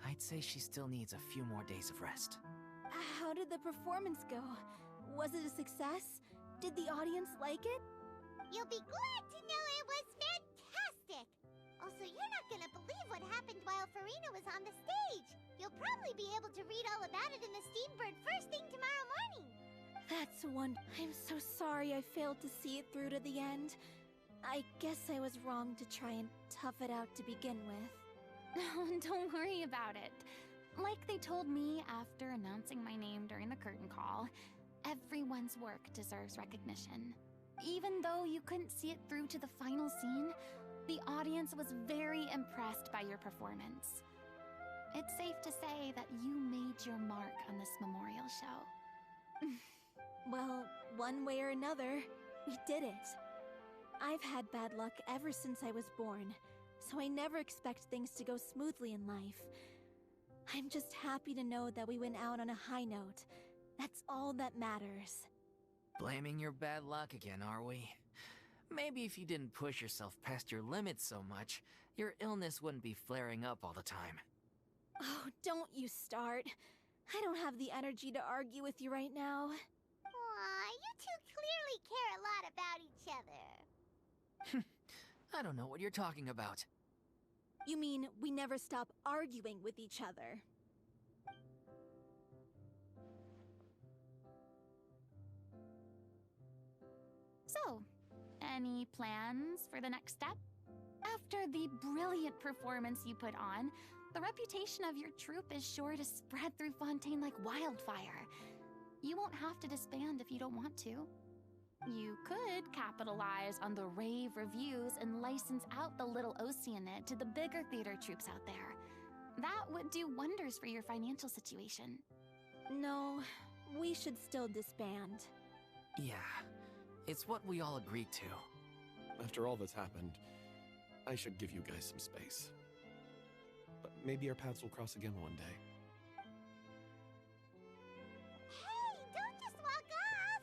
[SPEAKER 3] I'd say she still needs a few more days of rest.
[SPEAKER 5] How did the performance go? Was it a success? Did the audience like it?
[SPEAKER 1] You'll be glad to know it was fantastic! Also, you're not gonna believe what happened while Furina was on the stage. You'll probably be able to read all about it in the Steambird first thing tomorrow morning.
[SPEAKER 5] That's I'm so sorry I failed to see it through to the end. I guess I was wrong to try and tough it out to begin with.
[SPEAKER 4] Don't worry about it. Like they told me after announcing my name during the curtain call, everyone's work deserves recognition. Even though you couldn't see it through to the final scene, the audience was very impressed by your performance. It's safe to say that you made your mark on this memorial show.
[SPEAKER 5] Well, one way or another, we did it. I've had bad luck ever since I was born, so I never expect things to go smoothly in life. I'm just happy to know that we went out on a high note. That's all that matters.
[SPEAKER 3] Blaming your bad luck again, are we? Maybe if you didn't push yourself past your limits so much, your illness wouldn't be flaring up all the time.
[SPEAKER 5] Oh, don't you start. I don't have the energy to argue with you right now.
[SPEAKER 1] Aw, you two clearly care a lot about each other.
[SPEAKER 3] I don't know what you're talking about.
[SPEAKER 5] You mean we never stop arguing with each other?
[SPEAKER 4] So, any plans for the next step? After the brilliant performance you put on, the reputation of your troupe is sure to spread through Fontaine like wildfire. You won't have to disband if you don't want to. You could capitalize on the rave reviews and license out the Little Oceanid to the bigger theater troupes out there. That would do wonders for your financial situation.
[SPEAKER 5] No, we should still disband.
[SPEAKER 3] Yeah, it's what we all agreed to.
[SPEAKER 12] After all that's happened, I should give you guys some space. But maybe our paths will cross again one day.
[SPEAKER 1] Hey, don't just walk off!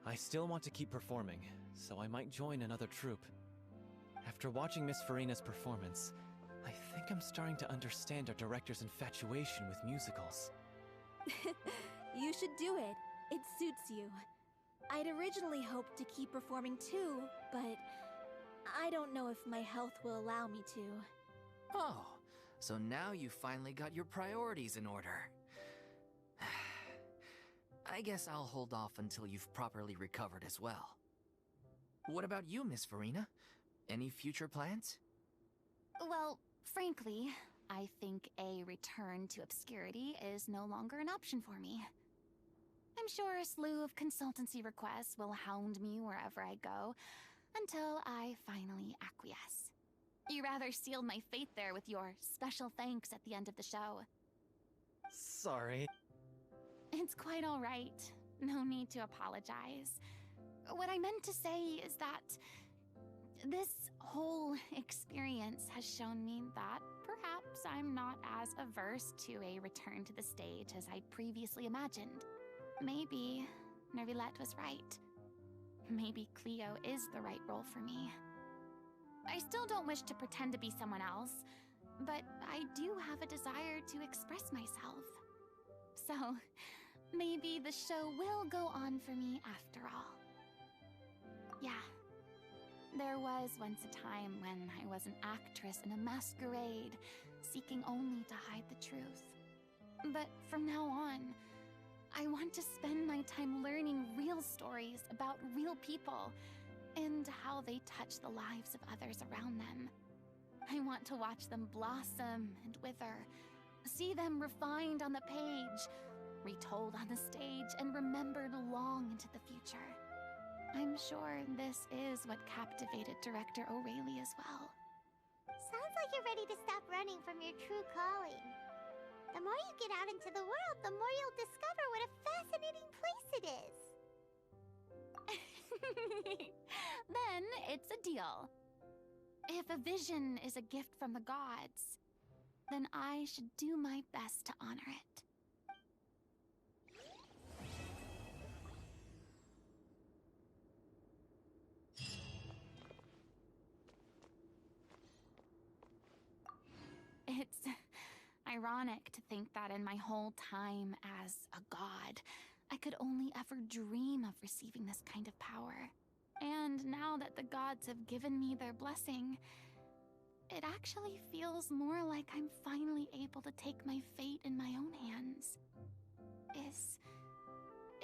[SPEAKER 10] I still want to keep performing, so I might join another troupe. After watching Miss Furina's performance, I think I'm starting to understand our director's infatuation with musicals.
[SPEAKER 5] You should do it. It suits you. I'd originally hoped to keep performing too, but I don't know if my health will allow me to.
[SPEAKER 3] Oh, so now you finally got your priorities in order. I guess I'll hold off until you've properly recovered as well. What about you, Miss Furina? Any future plans?
[SPEAKER 4] Well, frankly, I think a return to obscurity is no longer an option for me. I'm sure a slew of consultancy requests will hound me wherever I go, until I finally acquiesce. You rather sealed my fate there with your special thanks at the end of the show.
[SPEAKER 10] Sorry.
[SPEAKER 4] It's quite all right. No need to apologize. What I meant to say is that this whole experience has shown me that perhaps I'm not as averse to a return to the stage as I'd previously imagined. Maybe Nervilette was right. Maybe Cleo is the right role for me. I still don't wish to pretend to be someone else, but I do have a desire to express myself. So, maybe the show will go on for me after all. Yeah. There was once a time when I was an actress in a masquerade, seeking only to hide the truth. But from now on, I want to spend my time learning real stories about real people and how they touch the lives of others around them. I want to watch them blossom and wither, see them refined on the page, retold on the stage, and remembered long into the future. I'm sure this is what captivated Director O'Reilly as well.
[SPEAKER 1] Sounds like you're ready to stop running from your true calling. The more you get out into the world, the more you'll discover what a fascinating place it is.
[SPEAKER 4] Then it's a deal. If a vision is a gift from the gods, then I should do my best to honor it. It's ironic to think that in my whole time as a god, I could only ever dream of receiving this kind of power. And now that the gods have given me their blessing, it actually feels more like I'm finally able to take my fate in my own hands.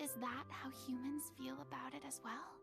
[SPEAKER 4] Is that how humans feel about it as well?